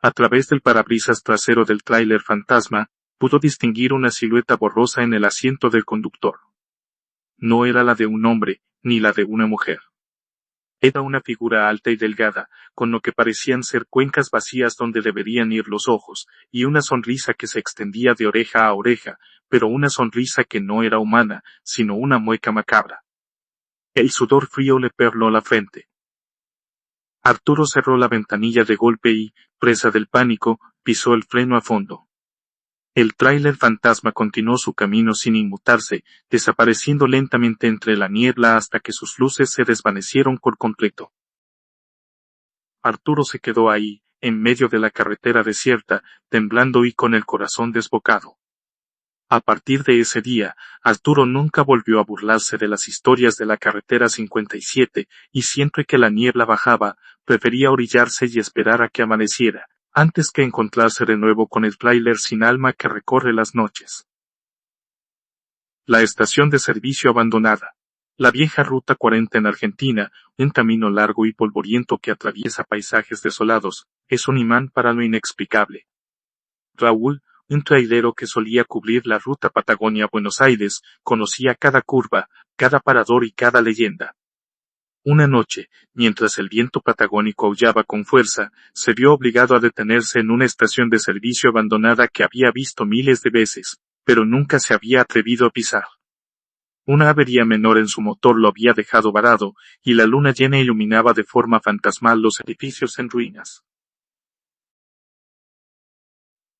A través del parabrisas trasero del tráiler fantasma, pudo distinguir una silueta borrosa en el asiento del conductor. No era la de un hombre, ni la de una mujer. Era una figura alta y delgada, con lo que parecían ser cuencas vacías donde deberían ir los ojos, y una sonrisa que se extendía de oreja a oreja, pero una sonrisa que no era humana, sino una mueca macabra. El sudor frío le perló la frente. Arturo cerró la ventanilla de golpe y, presa del pánico, pisó el freno a fondo. El tráiler fantasma continuó su camino sin inmutarse, desapareciendo lentamente entre la niebla hasta que sus luces se desvanecieron por completo. Arturo se quedó ahí, en medio de la carretera desierta, temblando y con el corazón desbocado. A partir de ese día, Arturo nunca volvió a burlarse de las historias de la carretera 57, y siempre que la niebla bajaba, prefería orillarse y esperar a que amaneciera, antes que encontrarse de nuevo con el tráiler sin alma que recorre las noches. La estación de servicio abandonada. La vieja Ruta 40 en Argentina, un camino largo y polvoriento que atraviesa paisajes desolados, es un imán para lo inexplicable. Raúl, un trailero que solía cubrir la ruta Patagonia-Buenos Aires, conocía cada curva, cada parador y cada leyenda. Una noche, mientras el viento patagónico aullaba con fuerza, se vio obligado a detenerse en una estación de servicio abandonada que había visto miles de veces, pero nunca se había atrevido a pisar. Una avería menor en su motor lo había dejado varado, y la luna llena iluminaba de forma fantasmal los edificios en ruinas.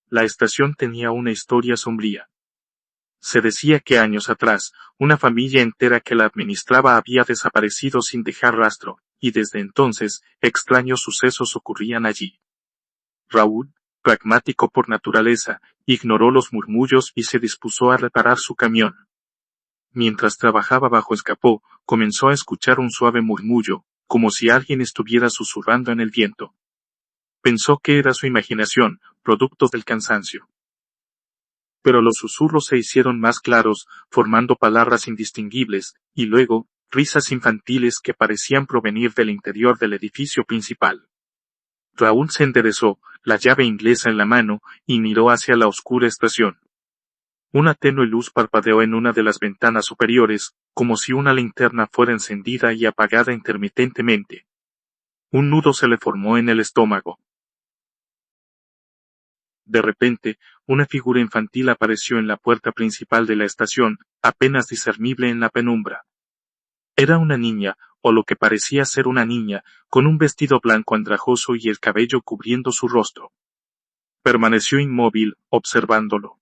La estación tenía una historia sombría. Se decía que años atrás, una familia entera que la administraba había desaparecido sin dejar rastro, y desde entonces, extraños sucesos ocurrían allí. Raúl, pragmático por naturaleza, ignoró los murmullos y se dispuso a reparar su camión. Mientras trabajaba bajo escapó, comenzó a escuchar un suave murmullo, como si alguien estuviera susurrando en el viento. Pensó que era su imaginación, producto del cansancio. Pero los susurros se hicieron más claros, formando palabras indistinguibles, y luego, risas infantiles que parecían provenir del interior del edificio principal. Raúl se enderezó, la llave inglesa en la mano, y miró hacia la oscura estación. Una tenue luz parpadeó en una de las ventanas superiores, como si una linterna fuera encendida y apagada intermitentemente. Un nudo se le formó en el estómago. De repente, una figura infantil apareció en la puerta principal de la estación, apenas discernible en la penumbra. Era una niña, o lo que parecía ser una niña, con un vestido blanco andrajoso y el cabello cubriendo su rostro. Permaneció inmóvil, observándolo.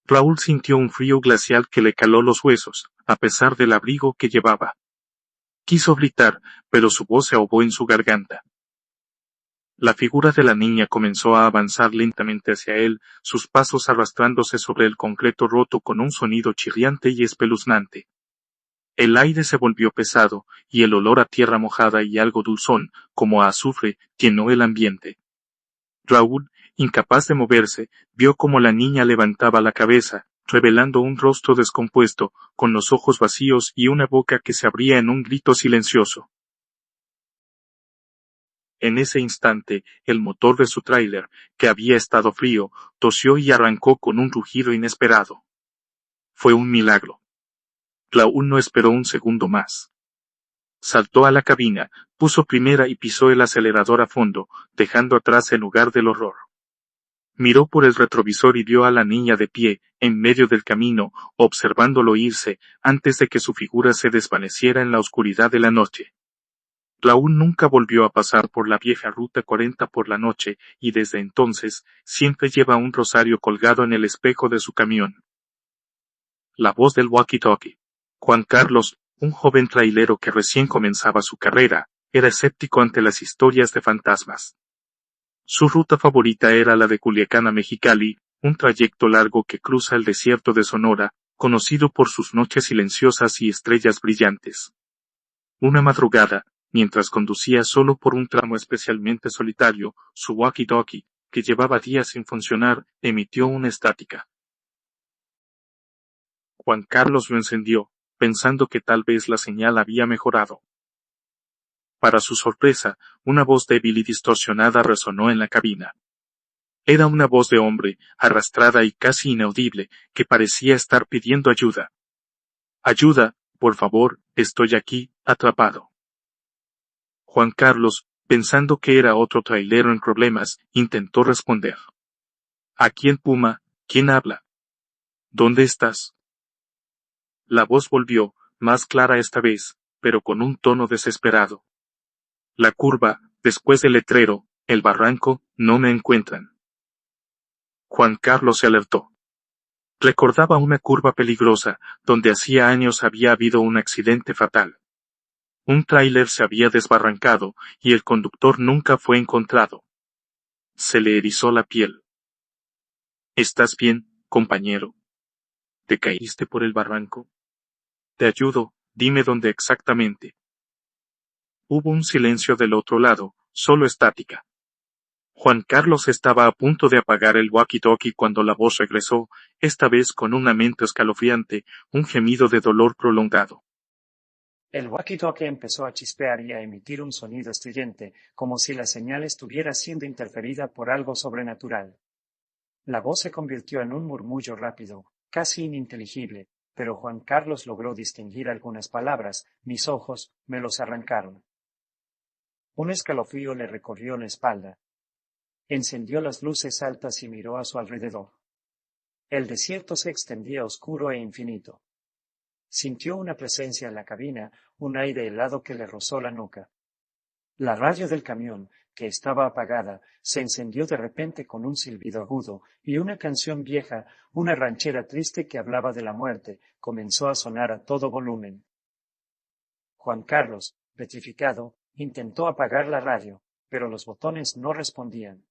Raúl sintió un frío glacial que le caló los huesos, a pesar del abrigo que llevaba. Quiso gritar, pero su voz se ahogó en su garganta. La figura de la niña comenzó a avanzar lentamente hacia él, sus pasos arrastrándose sobre el concreto roto con un sonido chirriante y espeluznante. El aire se volvió pesado, y el olor a tierra mojada y algo dulzón, como a azufre, llenó el ambiente. Raúl, incapaz de moverse, vio cómo la niña levantaba la cabeza, revelando un rostro descompuesto, con los ojos vacíos y una boca que se abría en un grito silencioso. En ese instante, el motor de su tráiler, que había estado frío, tosió y arrancó con un rugido inesperado. Fue un milagro. Raúl no esperó un segundo más. Saltó a la cabina, puso primera y pisó el acelerador a fondo, dejando atrás el lugar del horror. Miró por el retrovisor y vio a la niña de pie, en medio del camino, observándolo irse, antes de que su figura se desvaneciera en la oscuridad de la noche. Raúl nunca volvió a pasar por la vieja Ruta 40 por la noche, y desde entonces, siempre lleva un rosario colgado en el espejo de su camión. La voz del walkie-talkie. Juan Carlos, un joven trailero que recién comenzaba su carrera, era escéptico ante las historias de fantasmas. Su ruta favorita era la de Culiacán a Mexicali, un trayecto largo que cruza el desierto de Sonora, conocido por sus noches silenciosas y estrellas brillantes. Una madrugada, mientras conducía solo por un tramo especialmente solitario, su walkie-talkie, que llevaba días sin funcionar, emitió una estática. Juan Carlos lo encendió, pensando que tal vez la señal había mejorado. Para su sorpresa, una voz débil y distorsionada resonó en la cabina. Era una voz de hombre, arrastrada y casi inaudible, que parecía estar pidiendo ayuda. Ayuda, por favor, estoy aquí, atrapado. Juan Carlos, pensando que era otro trailero en problemas, intentó responder. Aquí en Puma, ¿quién habla? ¿Dónde estás? La voz volvió, más clara esta vez, pero con un tono desesperado. La curva, después del letrero, el barranco, no me encuentran. Juan Carlos se alertó. Recordaba una curva peligrosa, donde hacía años había habido un accidente fatal. Un tráiler se había desbarrancado, y el conductor nunca fue encontrado. Se le erizó la piel. ¿Estás bien, compañero? ¿Te caíste por el barranco? Te ayudo, dime dónde exactamente. Hubo un silencio del otro lado, solo estática. Juan Carlos estaba a punto de apagar el walkie-talkie cuando la voz regresó, esta vez con un lamento escalofriante, un gemido de dolor prolongado. El walkie-talkie empezó a chispear y a emitir un sonido estridente, como si la señal estuviera siendo interferida por algo sobrenatural. La voz se convirtió en un murmullo rápido, casi ininteligible, pero Juan Carlos logró distinguir algunas palabras. Mis ojos me los arrancaron. Un escalofrío le recorrió la espalda. Encendió las luces altas y miró a su alrededor. El desierto se extendía oscuro e infinito. Sintió una presencia en la cabina, un aire helado que le rozó la nuca. La radio del camión, que estaba apagada, se encendió de repente con un silbido agudo, y una canción vieja, una ranchera triste que hablaba de la muerte, comenzó a sonar a todo volumen. Juan Carlos, petrificado, intentó apagar la radio, pero los botones no respondían.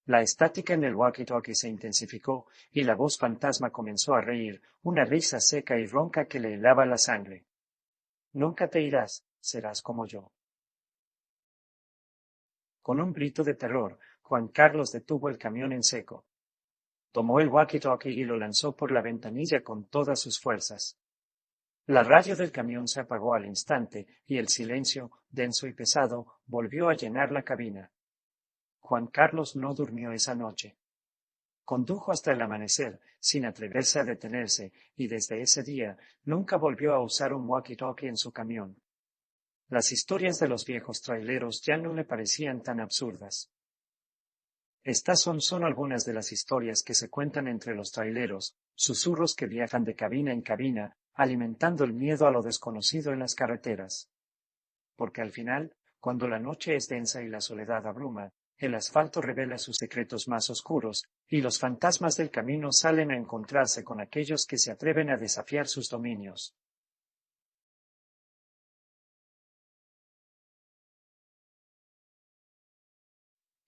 La estática en el walkie-talkie se intensificó, y la voz fantasma comenzó a reír, una risa seca y ronca que le helaba la sangre. Nunca te irás, serás como yo. Con un grito de terror, Juan Carlos detuvo el camión en seco. Tomó el walkie-talkie y lo lanzó por la ventanilla con todas sus fuerzas. La radio del camión se apagó al instante, y el silencio, denso y pesado, volvió a llenar la cabina. Juan Carlos no durmió esa noche. Condujo hasta el amanecer, sin atreverse a detenerse, y desde ese día nunca volvió a usar un walkie-talkie en su camión. Las historias de los viejos traileros ya no le parecían tan absurdas. Estas son algunas de las historias que se cuentan entre los traileros, susurros que viajan de cabina en cabina, alimentando el miedo a lo desconocido en las carreteras. Porque al final, cuando la noche es densa y la soledad abruma, el asfalto revela sus secretos más oscuros, y los fantasmas del camino salen a encontrarse con aquellos que se atreven a desafiar sus dominios.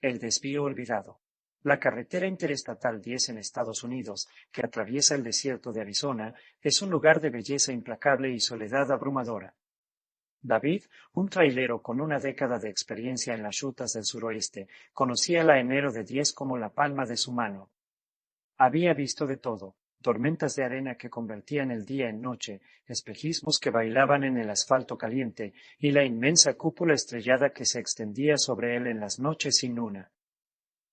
El desvío olvidado. La carretera interestatal 10 en Estados Unidos, que atraviesa el desierto de Arizona, es un lugar de belleza implacable y soledad abrumadora. David, un trailero con una década de experiencia en las rutas del suroeste, conocía la enero de 10 como la palma de su mano. Había visto de todo, tormentas de arena que convertían el día en noche, espejismos que bailaban en el asfalto caliente, y la inmensa cúpula estrellada que se extendía sobre él en las noches sin luna.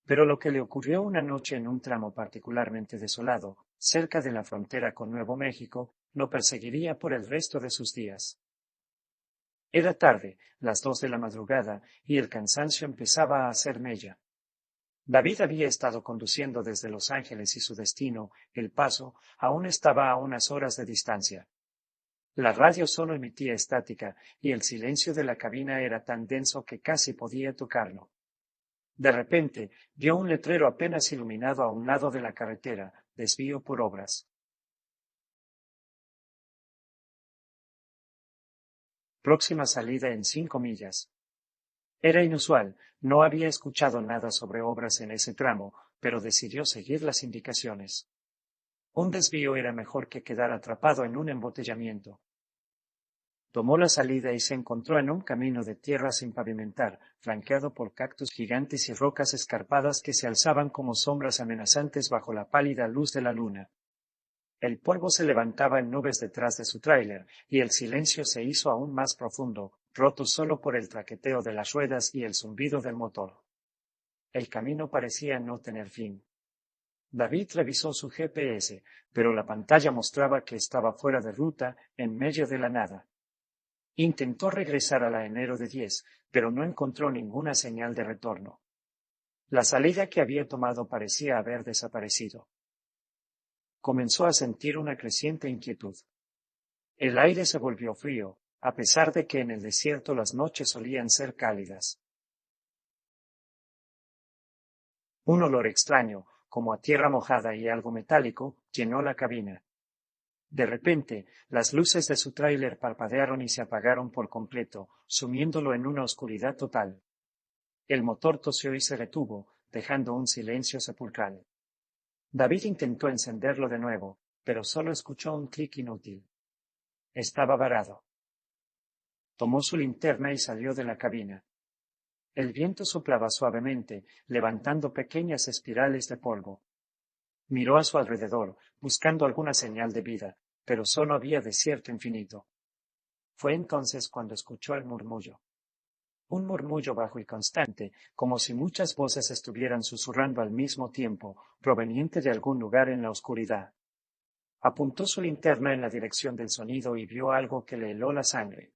Pero lo que le ocurrió una noche en un tramo particularmente desolado, cerca de la frontera con Nuevo México, lo perseguiría por el resto de sus días. Era tarde, las 2 de la madrugada, y el cansancio empezaba a hacer mella. David había estado conduciendo desde Los Ángeles y su destino, El Paso, aún estaba a unas horas de distancia. La radio solo emitía estática, y el silencio de la cabina era tan denso que casi podía tocarlo. De repente, vio un letrero apenas iluminado a un lado de la carretera, desvío por obras. Próxima salida en 5 millas. Era inusual, no había escuchado nada sobre obras en ese tramo, pero decidió seguir las indicaciones. Un desvío era mejor que quedar atrapado en un embotellamiento. Tomó la salida y se encontró en un camino de tierra sin pavimentar, flanqueado por cactus gigantes y rocas escarpadas que se alzaban como sombras amenazantes bajo la pálida luz de la luna. El polvo se levantaba en nubes detrás de su tráiler, y el silencio se hizo aún más profundo, roto solo por el traqueteo de las ruedas y el zumbido del motor. El camino parecía no tener fin. David revisó su GPS, pero la pantalla mostraba que estaba fuera de ruta, en medio de la nada. Intentó regresar a la enero de 10, pero no encontró ninguna señal de retorno. La salida que había tomado parecía haber desaparecido. Comenzó a sentir una creciente inquietud. El aire se volvió frío, a pesar de que en el desierto las noches solían ser cálidas. Un olor extraño, como a tierra mojada y algo metálico, llenó la cabina. De repente, las luces de su tráiler parpadearon y se apagaron por completo, sumiéndolo en una oscuridad total. El motor tosió y se detuvo, dejando un silencio sepulcral. David intentó encenderlo de nuevo, pero solo escuchó un clic inútil. Estaba varado. Tomó su linterna y salió de la cabina. El viento soplaba suavemente, levantando pequeñas espirales de polvo. Miró a su alrededor, buscando alguna señal de vida, pero solo había desierto infinito. Fue entonces cuando escuchó el murmullo. Un murmullo bajo y constante, como si muchas voces estuvieran susurrando al mismo tiempo, proveniente de algún lugar en la oscuridad. Apuntó su linterna en la dirección del sonido y vio algo que le heló la sangre.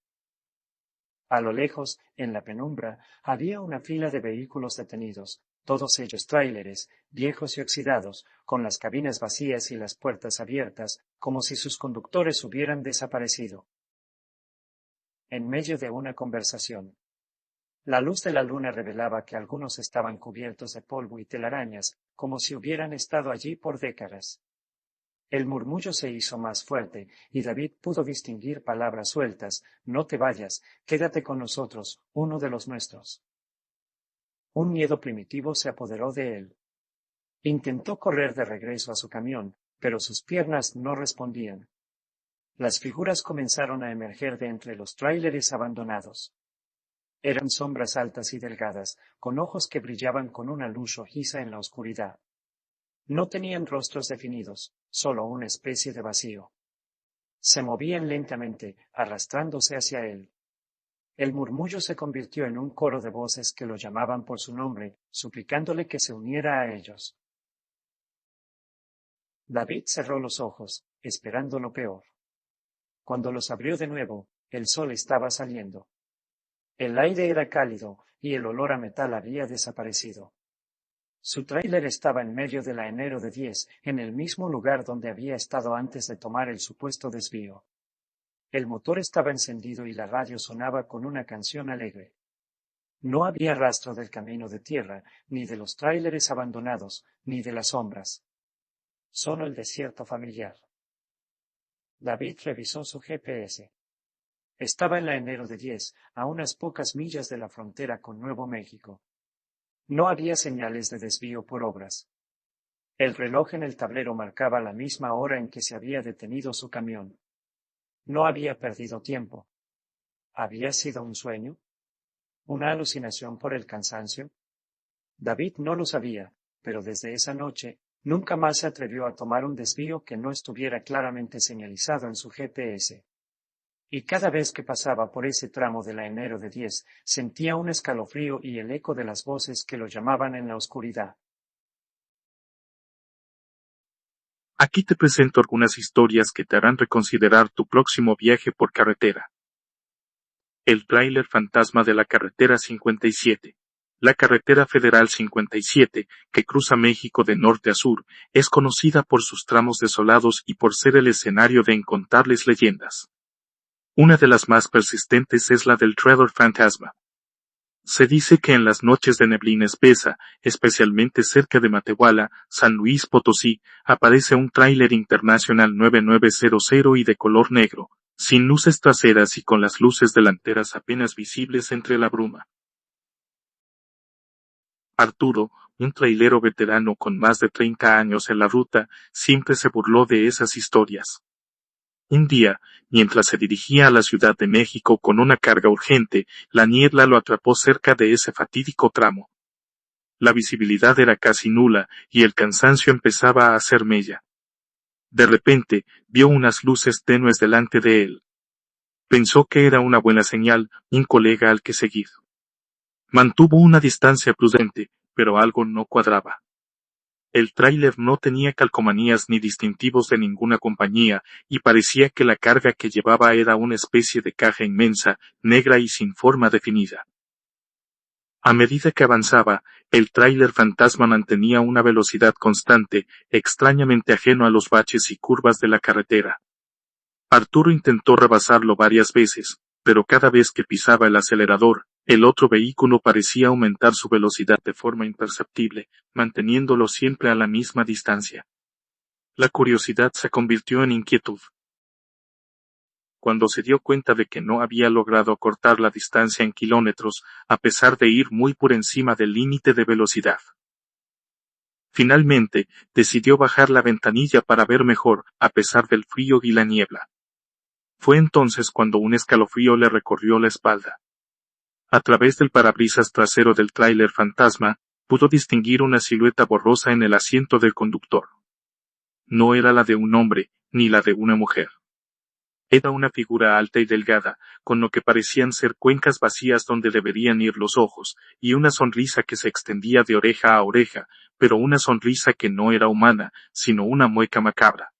A lo lejos, en la penumbra, había una fila de vehículos detenidos, todos ellos tráileres, viejos y oxidados, con las cabinas vacías y las puertas abiertas, como si sus conductores hubieran desaparecido. En medio de una conversación. La luz de la luna revelaba que algunos estaban cubiertos de polvo y telarañas, como si hubieran estado allí por décadas. El murmullo se hizo más fuerte, y David pudo distinguir palabras sueltas: «No te vayas, quédate con nosotros, uno de los nuestros». Un miedo primitivo se apoderó de él. Intentó correr de regreso a su camión, pero sus piernas no respondían. Las figuras comenzaron a emerger de entre los tráileres abandonados. Eran sombras altas y delgadas, con ojos que brillaban con una luz rojiza en la oscuridad. No tenían rostros definidos, solo una especie de vacío. Se movían lentamente, arrastrándose hacia él. El murmullo se convirtió en un coro de voces que lo llamaban por su nombre, suplicándole que se uniera a ellos. David cerró los ojos, esperando lo peor. Cuando los abrió de nuevo, el sol estaba saliendo. El aire era cálido, y el olor a metal había desaparecido. Su tráiler estaba en medio de la enero de 10, en el mismo lugar donde había estado antes de tomar el supuesto desvío. El motor estaba encendido y la radio sonaba con una canción alegre. No había rastro del camino de tierra, ni de los tráileres abandonados, ni de las sombras. Solo el desierto familiar. David revisó su GPS. Estaba en la enero de 10, a unas pocas millas de la frontera con Nuevo México. No había señales de desvío por obras. El reloj en el tablero marcaba la misma hora en que se había detenido su camión. No había perdido tiempo. ¿Había sido un sueño? ¿Una alucinación por el cansancio? David no lo sabía, pero desde esa noche Nunca más se atrevió a tomar un desvío que no estuviera claramente señalizado en su GPS. Y cada vez que pasaba por ese tramo de la enero de 10, sentía un escalofrío y el eco de las voces que lo llamaban en la oscuridad. Aquí te presento algunas historias que te harán reconsiderar tu próximo viaje por carretera. El tráiler fantasma de la carretera 57. La carretera federal 57, que cruza México de norte a sur, es conocida por sus tramos desolados y por ser el escenario de incontables leyendas. Una de las más persistentes es la del tráiler fantasma. Se dice que en las noches de neblina espesa, especialmente cerca de Matehuala, San Luis Potosí, aparece un tráiler International 9900 y de color negro, sin luces traseras y con las luces delanteras apenas visibles entre la bruma. Arturo, un trailero veterano con más de 30 años en la ruta, siempre se burló de esas historias. Un día, mientras se dirigía a la Ciudad de México con una carga urgente, la niebla lo atrapó cerca de ese fatídico tramo. La visibilidad era casi nula y el cansancio empezaba a hacer mella. De repente, vio unas luces tenues delante de él. Pensó que era una buena señal, un colega al que seguir. Mantuvo una distancia prudente, pero algo no cuadraba. El tráiler no tenía calcomanías ni distintivos de ninguna compañía, y parecía que la carga que llevaba era una especie de caja inmensa, negra y sin forma definida. A medida que avanzaba, el tráiler fantasma mantenía una velocidad constante, extrañamente ajeno a los baches y curvas de la carretera. Arturo intentó rebasarlo varias veces, pero cada vez que pisaba el acelerador, el otro vehículo parecía aumentar su velocidad de forma imperceptible, manteniéndolo siempre a la misma distancia. La curiosidad se convirtió en inquietud. Cuando se dio cuenta de que no había logrado acortar la distancia en kilómetros, a pesar de ir muy por encima del límite de velocidad. Finalmente, decidió bajar la ventanilla para ver mejor, a pesar del frío y la niebla. Fue entonces cuando un escalofrío le recorrió la espalda. A través del parabrisas trasero del tráiler fantasma, pudo distinguir una silueta borrosa en el asiento del conductor. No era la de un hombre, ni la de una mujer. Era una figura alta y delgada, con lo que parecían ser cuencas vacías donde deberían ir los ojos, y una sonrisa que se extendía de oreja a oreja, pero una sonrisa que no era humana, sino una mueca macabra.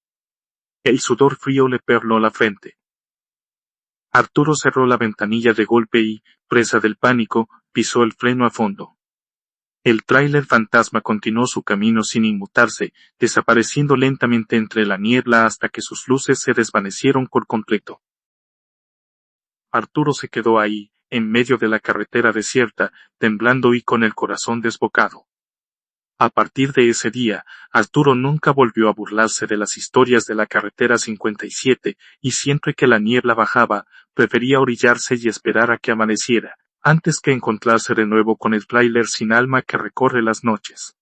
El sudor frío le perló la frente. Arturo cerró la ventanilla de golpe y, presa del pánico, pisó el freno a fondo. El tráiler fantasma continuó su camino sin inmutarse, desapareciendo lentamente entre la niebla hasta que sus luces se desvanecieron por completo. Arturo se quedó ahí, en medio de la carretera desierta, temblando y con el corazón desbocado. A partir de ese día, Arturo nunca volvió a burlarse de las historias de la carretera 57, y siempre que la niebla bajaba, prefería orillarse y esperar a que amaneciera, antes que encontrarse de nuevo con el tráiler sin alma que recorre las noches.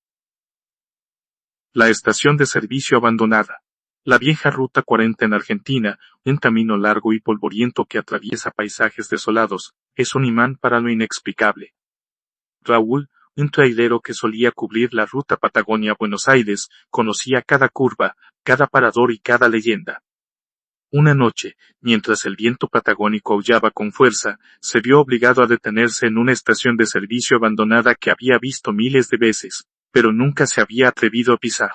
La estación de servicio abandonada. La vieja Ruta 40 en Argentina, un camino largo y polvoriento que atraviesa paisajes desolados, es un imán para lo inexplicable. Raúl, un trailero que solía cubrir la ruta Patagonia-Buenos Aires, conocía cada curva, cada parador y cada leyenda. Una noche, mientras el viento patagónico aullaba con fuerza, se vio obligado a detenerse en una estación de servicio abandonada que había visto miles de veces, pero nunca se había atrevido a pisar.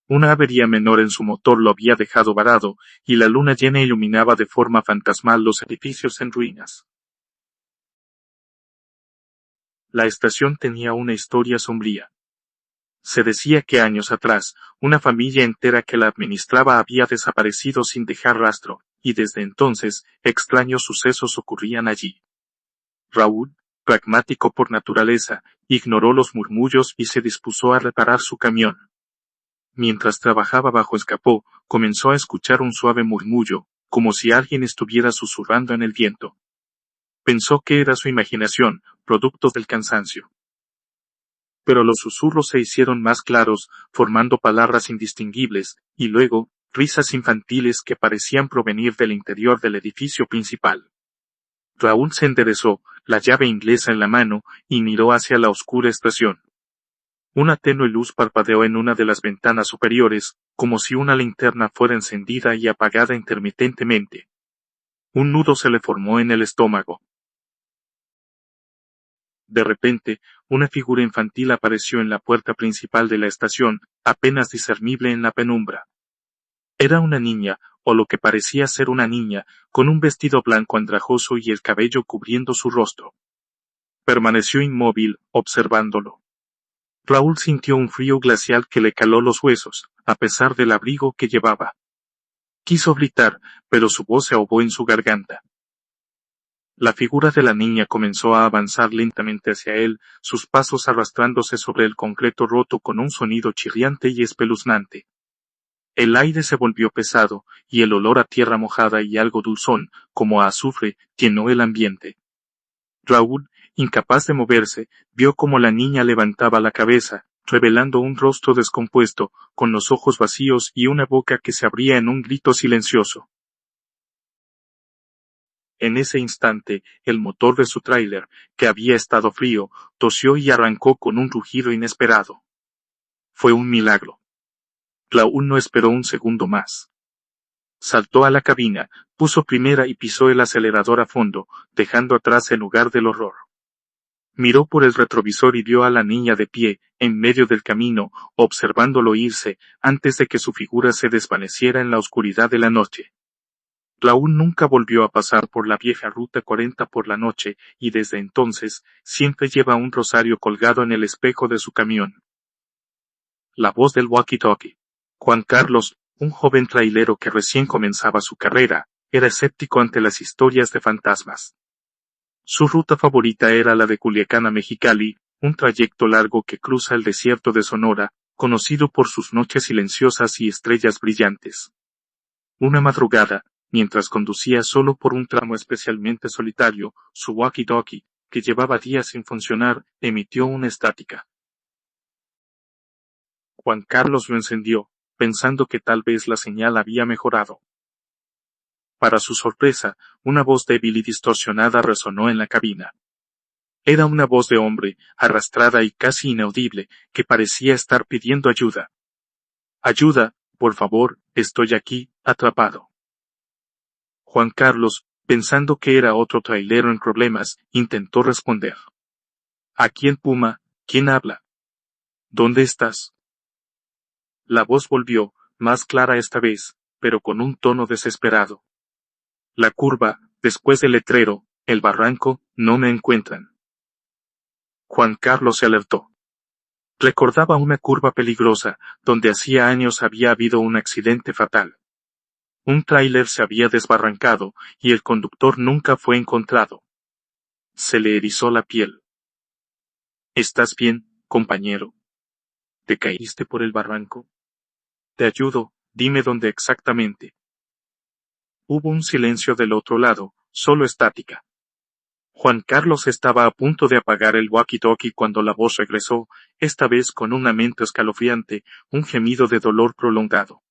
Una avería menor en su motor lo había dejado varado, y la luna llena iluminaba de forma fantasmal los edificios en ruinas. La estación tenía una historia sombría. Se decía que años atrás, una familia entera que la administraba había desaparecido sin dejar rastro, y desde entonces, extraños sucesos ocurrían allí. Raúl, pragmático por naturaleza, ignoró los murmullos y se dispuso a reparar su camión. Mientras trabajaba bajo escapó, comenzó a escuchar un suave murmullo, como si alguien estuviera susurrando en el viento. Pensó que era su imaginación, producto del cansancio. Pero los susurros se hicieron más claros, formando palabras indistinguibles, y luego, risas infantiles que parecían provenir del interior del edificio principal. Raúl se enderezó, la llave inglesa en la mano, y miró hacia la oscura estación. Una tenue luz parpadeó en una de las ventanas superiores, como si una linterna fuera encendida y apagada intermitentemente. Un nudo se le formó en el estómago. De repente, una figura infantil apareció en la puerta principal de la estación, apenas discernible en la penumbra. Era una niña, o lo que parecía ser una niña, con un vestido blanco andrajoso y el cabello cubriendo su rostro. Permaneció inmóvil, observándolo. Raúl sintió un frío glacial que le caló los huesos, a pesar del abrigo que llevaba. Quiso gritar, pero su voz se ahogó en su garganta. La figura de la niña comenzó a avanzar lentamente hacia él, sus pasos arrastrándose sobre el concreto roto con un sonido chirriante y espeluznante. El aire se volvió pesado, y el olor a tierra mojada y algo dulzón, como a azufre, llenó el ambiente. Raúl, incapaz de moverse, vio cómo la niña levantaba la cabeza, revelando un rostro descompuesto, con los ojos vacíos y una boca que se abría en un grito silencioso. En ese instante, el motor de su tráiler, que había estado frío, tosió y arrancó con un rugido inesperado. Fue un milagro. Raúl no esperó un segundo más. Saltó a la cabina, puso primera y pisó el acelerador a fondo, dejando atrás el lugar del horror. Miró por el retrovisor y vio a la niña de pie, en medio del camino, observándolo irse, antes de que su figura se desvaneciera en la oscuridad de la noche. Raúl nunca volvió a pasar por la vieja Ruta 40 por la noche, y desde entonces, siempre lleva un rosario colgado en el espejo de su camión. La voz del walkie-talkie. Juan Carlos, un joven trailero que recién comenzaba su carrera, era escéptico ante las historias de fantasmas. Su ruta favorita era la de Culiacán a Mexicali, un trayecto largo que cruza el desierto de Sonora, conocido por sus noches silenciosas y estrellas brillantes. Una madrugada, mientras conducía solo por un tramo especialmente solitario, su walkie-talkie, que llevaba días sin funcionar, emitió una estática. Juan Carlos lo encendió, pensando que tal vez la señal había mejorado. Para su sorpresa, una voz débil y distorsionada resonó en la cabina. Era una voz de hombre, arrastrada y casi inaudible, que parecía estar pidiendo ayuda. Ayuda, por favor, estoy aquí, atrapado. Juan Carlos, pensando que era otro trailero en problemas, intentó responder. Aquí en Puma, ¿quién habla? ¿Dónde estás? La voz volvió, más clara esta vez, pero con un tono desesperado. La curva, después del letrero, el barranco, no me encuentran. Juan Carlos se alertó. Recordaba una curva peligrosa, donde hacía años había habido un accidente fatal. Un tráiler se había desbarrancado, y el conductor nunca fue encontrado. Se le erizó la piel. ¿Estás bien, compañero? ¿Te caíste por el barranco? Te ayudo, dime dónde exactamente. Hubo un silencio del otro lado, solo estática. Juan Carlos estaba a punto de apagar el walkie-talkie cuando la voz regresó, esta vez con un lamento escalofriante, un gemido de dolor prolongado.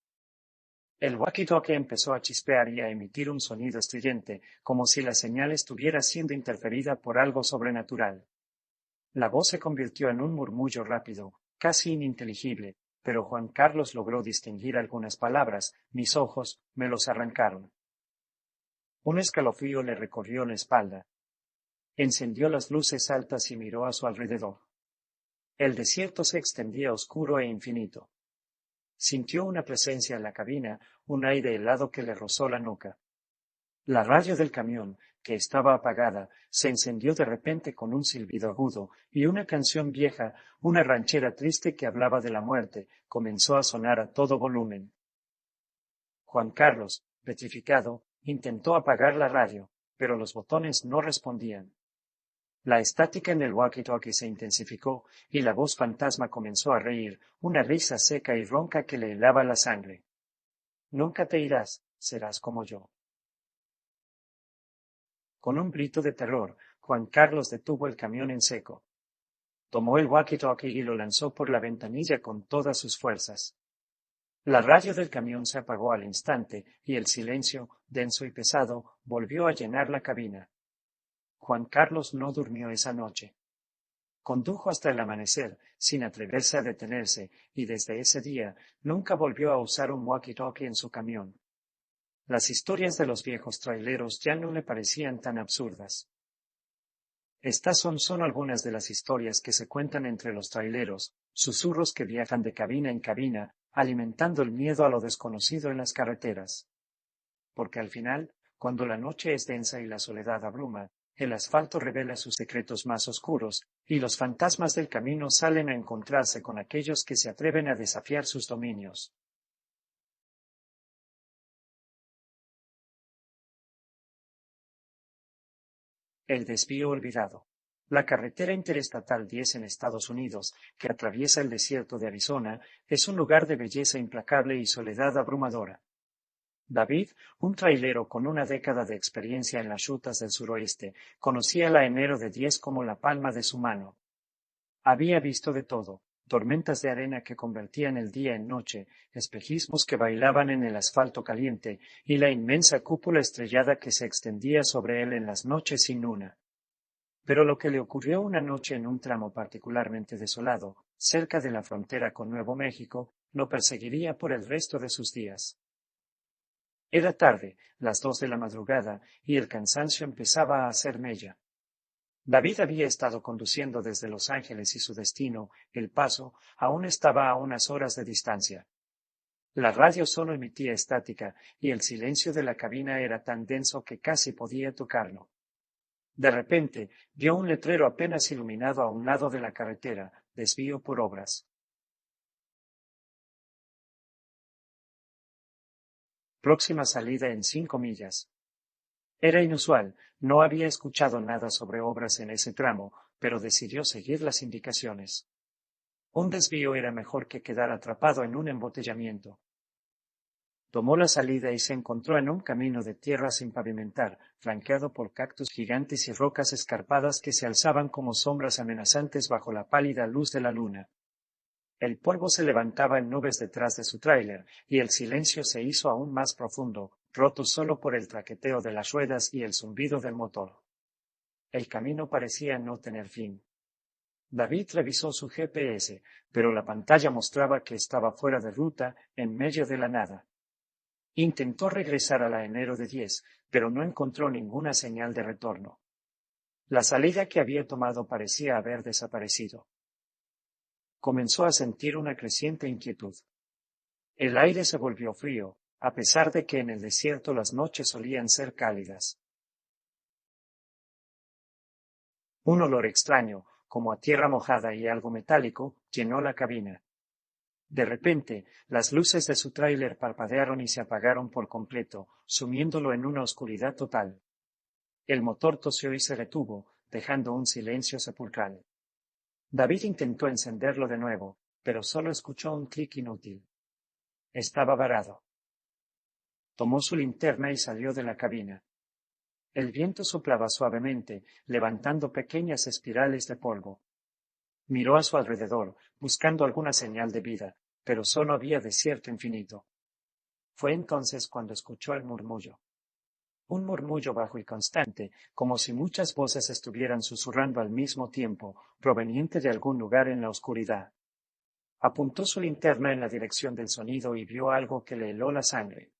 El walkie-talkie empezó a chispear y a emitir un sonido estridente, como si la señal estuviera siendo interferida por algo sobrenatural. La voz se convirtió en un murmullo rápido, casi ininteligible, pero Juan Carlos logró distinguir algunas palabras. Mis ojos me los arrancaron. Un escalofrío le recorrió la espalda. Encendió las luces altas y miró a su alrededor. El desierto se extendía oscuro e infinito. Sintió una presencia en la cabina, un aire helado que le rozó la nuca. La radio del camión, que estaba apagada, se encendió de repente con un silbido agudo, y una canción vieja, una ranchera triste que hablaba de la muerte, comenzó a sonar a todo volumen. Juan Carlos, petrificado, intentó apagar la radio, pero los botones no respondían. La estática en el walkie-talkie se intensificó, y la voz fantasma comenzó a reír, una risa seca y ronca que le helaba la sangre. Nunca te irás, serás como yo. Con un grito de terror, Juan Carlos detuvo el camión en seco. Tomó el walkie-talkie y lo lanzó por la ventanilla con todas sus fuerzas. La radio del camión se apagó al instante, y el silencio, denso y pesado, volvió a llenar la cabina. Juan Carlos no durmió esa noche. Condujo hasta el amanecer, sin atreverse a detenerse, y desde ese día nunca volvió a usar un walkie-talkie en su camión. Las historias de los viejos traileros ya no le parecían tan absurdas. Estas son algunas de las historias que se cuentan entre los traileros, susurros que viajan de cabina en cabina, alimentando el miedo a lo desconocido en las carreteras. Porque al final, cuando la noche es densa y la soledad abruma, el asfalto revela sus secretos más oscuros, y los fantasmas del camino salen a encontrarse con aquellos que se atreven a desafiar sus dominios. El desvío olvidado. La carretera interestatal 10 en Estados Unidos, que atraviesa el desierto de Arizona, es un lugar de belleza implacable y soledad abrumadora. David, un trailero con una década de experiencia en las rutas del suroeste, conocía la enero de 10 como la palma de su mano. Había visto de todo: tormentas de arena que convertían el día en noche, espejismos que bailaban en el asfalto caliente, y la inmensa cúpula estrellada que se extendía sobre él en las noches sin luna. Pero lo que le ocurrió una noche en un tramo particularmente desolado, cerca de la frontera con Nuevo México, lo perseguiría por el resto de sus días. Era tarde, las 2 de la madrugada, y el cansancio empezaba a hacer mella. David había estado conduciendo desde Los Ángeles y su destino, El Paso, aún estaba a unas horas de distancia. La radio solo emitía estática, y el silencio de la cabina era tan denso que casi podía tocarlo. De repente, vio un letrero apenas iluminado a un lado de la carretera: desvío por obras. Próxima salida en 5 millas. Era inusual, no había escuchado nada sobre obras en ese tramo, pero decidió seguir las indicaciones. Un desvío era mejor que quedar atrapado en un embotellamiento. Tomó la salida y se encontró en un camino de tierra sin pavimentar, flanqueado por cactus gigantes y rocas escarpadas que se alzaban como sombras amenazantes bajo la pálida luz de la luna. El polvo se levantaba en nubes detrás de su tráiler, y el silencio se hizo aún más profundo, roto solo por el traqueteo de las ruedas y el zumbido del motor. El camino parecía no tener fin. David revisó su GPS, pero la pantalla mostraba que estaba fuera de ruta, en medio de la nada. Intentó regresar a la enero de 10, pero no encontró ninguna señal de retorno. La salida que había tomado parecía haber desaparecido. Comenzó a sentir una creciente inquietud. El aire se volvió frío, a pesar de que en el desierto las noches solían ser cálidas. Un olor extraño, como a tierra mojada y algo metálico, llenó la cabina. De repente, las luces de su tráiler parpadearon y se apagaron por completo, sumiéndolo en una oscuridad total. El motor tosió y se retuvo, dejando un silencio sepulcral. David intentó encenderlo de nuevo, pero solo escuchó un clic inútil. Estaba varado. Tomó su linterna y salió de la cabina. El viento soplaba suavemente, levantando pequeñas espirales de polvo. Miró a su alrededor, buscando alguna señal de vida, pero solo había desierto infinito. Fue entonces cuando escuchó el murmullo. Un murmullo bajo y constante, como si muchas voces estuvieran susurrando al mismo tiempo, proveniente de algún lugar en la oscuridad. Apuntó su linterna en la dirección del sonido y vio algo que le heló la sangre.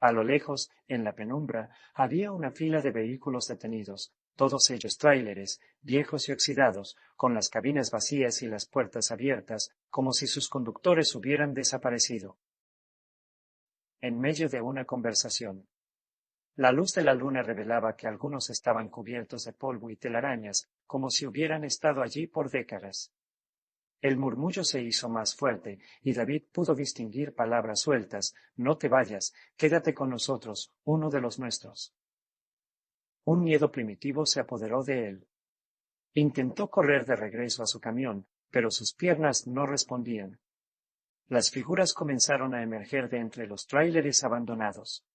A lo lejos, en la penumbra, había una fila de vehículos detenidos, todos ellos tráileres, viejos y oxidados, con las cabinas vacías y las puertas abiertas, como si sus conductores hubieran desaparecido. En medio de una conversación. La luz de la luna revelaba que algunos estaban cubiertos de polvo y telarañas, como si hubieran estado allí por décadas. El murmullo se hizo más fuerte, y David pudo distinguir palabras sueltas: no te vayas, quédate con nosotros, uno de los nuestros. Un miedo primitivo se apoderó de él. Intentó correr de regreso a su camión, pero sus piernas no respondían. Las figuras comenzaron a emerger de entre los tráileres abandonados.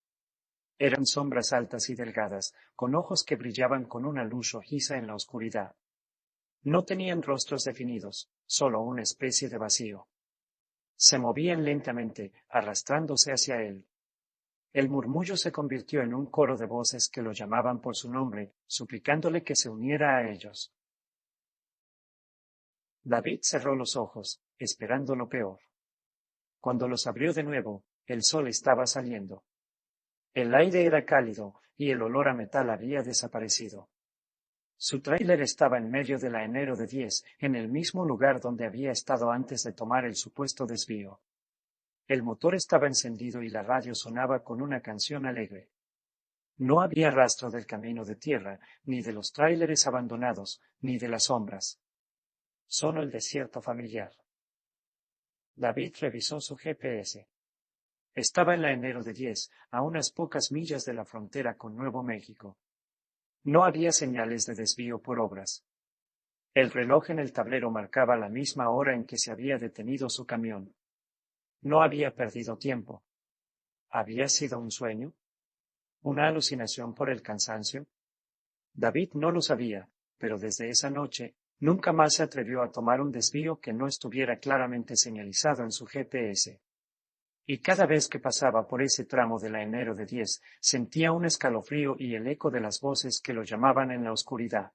Eran sombras altas y delgadas, con ojos que brillaban con una luz rojiza en la oscuridad. No tenían rostros definidos, solo una especie de vacío. Se movían lentamente, arrastrándose hacia él. El murmullo se convirtió en un coro de voces que lo llamaban por su nombre, suplicándole que se uniera a ellos. David cerró los ojos, esperando lo peor. Cuando los abrió de nuevo, el sol estaba saliendo. El aire era cálido, y el olor a metal había desaparecido. Su tráiler estaba en medio de la enero de 10, en el mismo lugar donde había estado antes de tomar el supuesto desvío. El motor estaba encendido y la radio sonaba con una canción alegre. No había rastro del camino de tierra, ni de los tráileres abandonados, ni de las sombras. Solo el desierto familiar. David revisó su GPS. Estaba en la enero de 10, a unas pocas millas de la frontera con Nuevo México. No había señales de desvío por obras. El reloj en el tablero marcaba la misma hora en que se había detenido su camión. No había perdido tiempo. ¿Había sido un sueño? ¿Una alucinación por el cansancio? David no lo sabía, pero desde esa noche, nunca más se atrevió a tomar un desvío que no estuviera claramente señalizado en su GPS. Y cada vez que pasaba por ese tramo de la enero de 10, sentía un escalofrío y el eco de las voces que lo llamaban en la oscuridad.